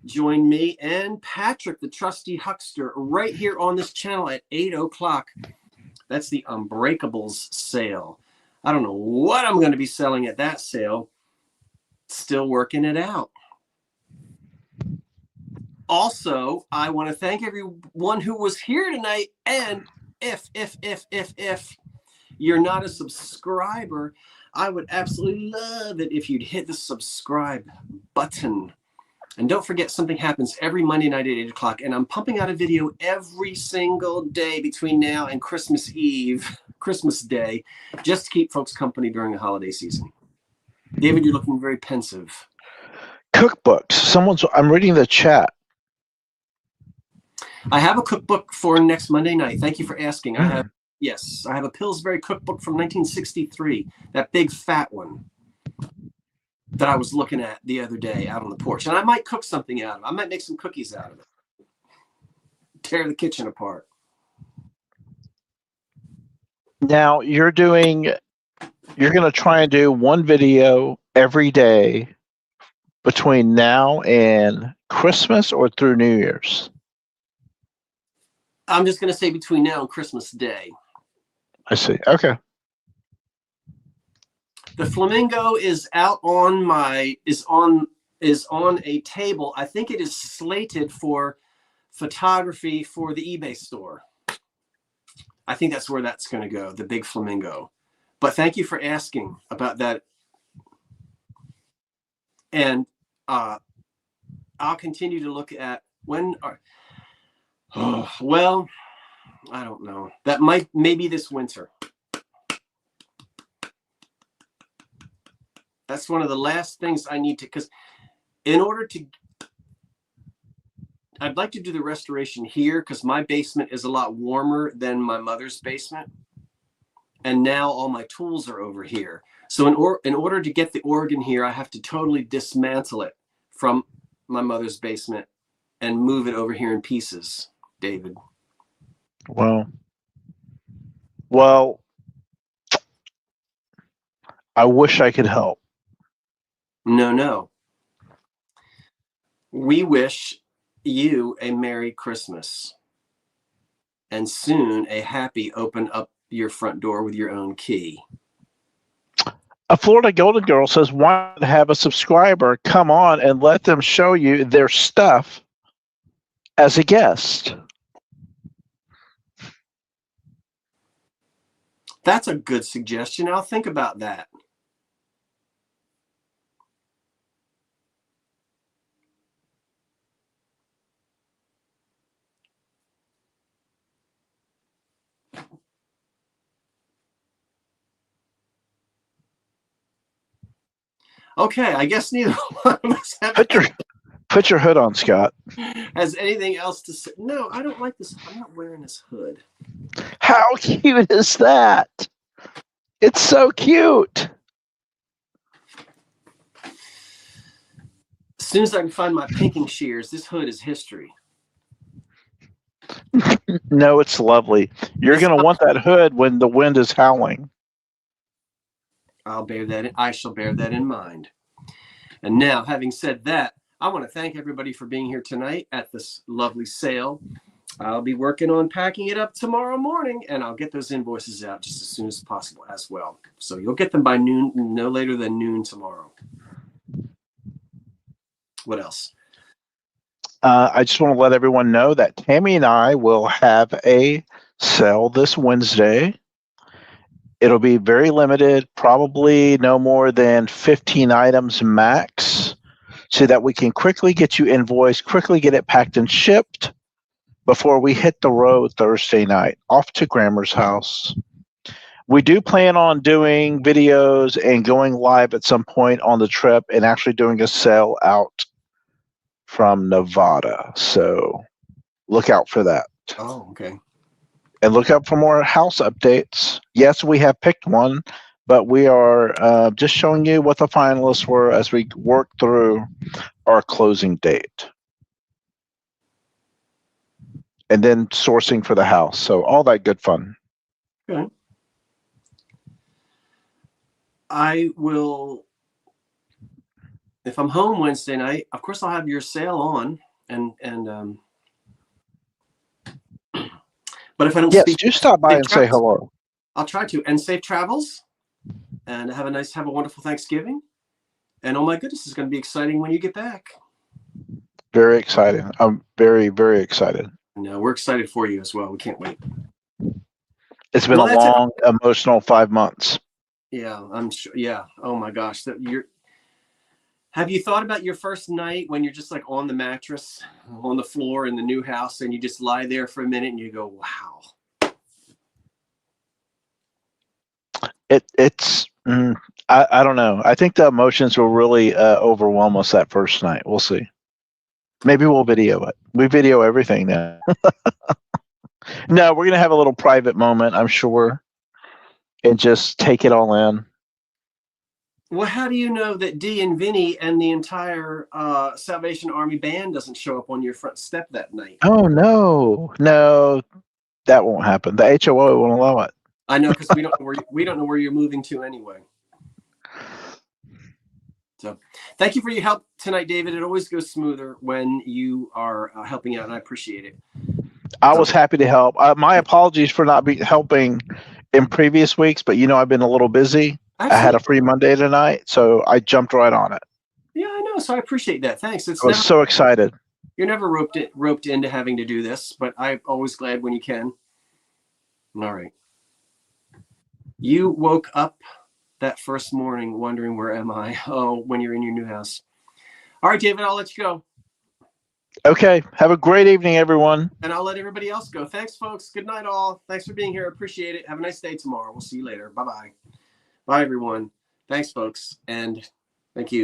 join me and Patrick, the trusty huckster, right here on this channel at 8 o'clock. That's the Unbreakables sale. I don't know what I'm going to be selling at that sale. Still working it out. Also, I want to thank everyone who was here tonight. And if you're not a subscriber, I would absolutely love it if you'd hit the subscribe button. And don't forget, something happens every Monday night at 8 o'clock. And I'm pumping out a video every single day between now and Christmas Eve, Christmas Day, just to keep folks company during the holiday season. David, you're looking very pensive. Cookbooks. I'm reading the chat. I have a cookbook for next Monday night. Thank you for asking. I have a Pillsbury cookbook from 1963, that big fat one that I was looking at the other day out on the porch. And I might cook something out of it. I might make some cookies out of it. Tear the kitchen apart. Now, you're going to try and do one video every day between now and Christmas or through New Year's? I'm just going to say between now and Christmas Day. I see. Okay. The flamingo is out on on a table. I think it is slated for photography for the eBay store. I think that's where that's going to go, the big flamingo. But thank you for asking about that. And I'll continue to look at well, I don't know. That maybe this winter. That's one of the last things I need to, because I'd like to do the restoration here because my basement is a lot warmer than my mother's basement. And now all my tools are over here. So in order to get the organ here, I have to totally dismantle it from my mother's basement and move it over here in pieces, David. Well, I wish I could help. No. We wish you a Merry Christmas and soon a happy open up your front door with your own key. A Florida Golden Girl says, why not have a subscriber come on and let them show you their stuff as a guest? That's a good suggestion. I'll think about that. Okay, I guess neither one of us Put your hood on, Scott. has anything else to say. No, I don't like this. I'm not wearing this hood. How cute is that? It's so cute. As soon as I can find my pinking shears, this hood is history. No, it's lovely. You're going to want that hood when the wind is howling. I shall bear that in mind. And now, having said that, I want to thank everybody for being here tonight at this lovely sale. I'll be working on packing it up tomorrow morning, and I'll get those invoices out just as soon as possible as well. So you'll get them by noon, no later than noon tomorrow. What else? I just want to let everyone know that Tammy and I will have a sale this Wednesday. It'll be very limited, probably no more than 15 items max, so that we can quickly get you invoiced, quickly get it packed and shipped before we hit the road Thursday night off to Grammer's house. We do plan on doing videos and going live at some point on the trip and actually doing a sale out from Nevada. So look out for that. Oh, okay. And look out for more house updates. Yes, we have picked one, but we are just showing you what the finalists were as we work through our closing date. And then sourcing for the house. So all that good fun. Okay. I will, if I'm home Wednesday night, of course I'll have your sale on, but if I don't speak, do stop by and say hello. I'll try to. And safe travels, and have a wonderful Thanksgiving. And oh my goodness, it's going to be exciting when you get back. Very exciting. I'm very, very excited. No, we're excited for you as well. We can't wait. It's been a long, emotional 5 months. Yeah, I'm sure. Yeah. Oh my gosh. Have you thought about your first night when you're just like on the mattress, on the floor in the new house, and you just lie there for a minute and you go, wow. I don't know. I think the emotions will really overwhelm us that first night. We'll see. Maybe we'll video it. We video everything now. No, we're going to have a little private moment, I'm sure, and just take it all in. Well, how do you know that Dee and Vinny and the entire Salvation Army band doesn't show up on your front step that night? Oh, no, that won't happen. The HOA won't allow it. I know, because we don't know where you're moving to anyway. So thank you for your help tonight, David. It always goes smoother when you are helping out, and I appreciate it. I was happy to help. My apologies for not helping in previous weeks, but I've been a little busy. Absolutely. I had a free Monday tonight, so I jumped right on it. Yeah, I know. So I appreciate that. Thanks. I was so excited. You're never roped into having to do this, but I'm always glad when you can. All right. You woke up that first morning wondering, where am I? Oh, when you're in your new house. All right, David, I'll let you go. Okay. Have a great evening, everyone. And I'll let everybody else go. Thanks, folks. Good night, all. Thanks for being here. Appreciate it. Have a nice day tomorrow. We'll see you later. Bye-bye. Bye, everyone. Thanks, folks. And thank you.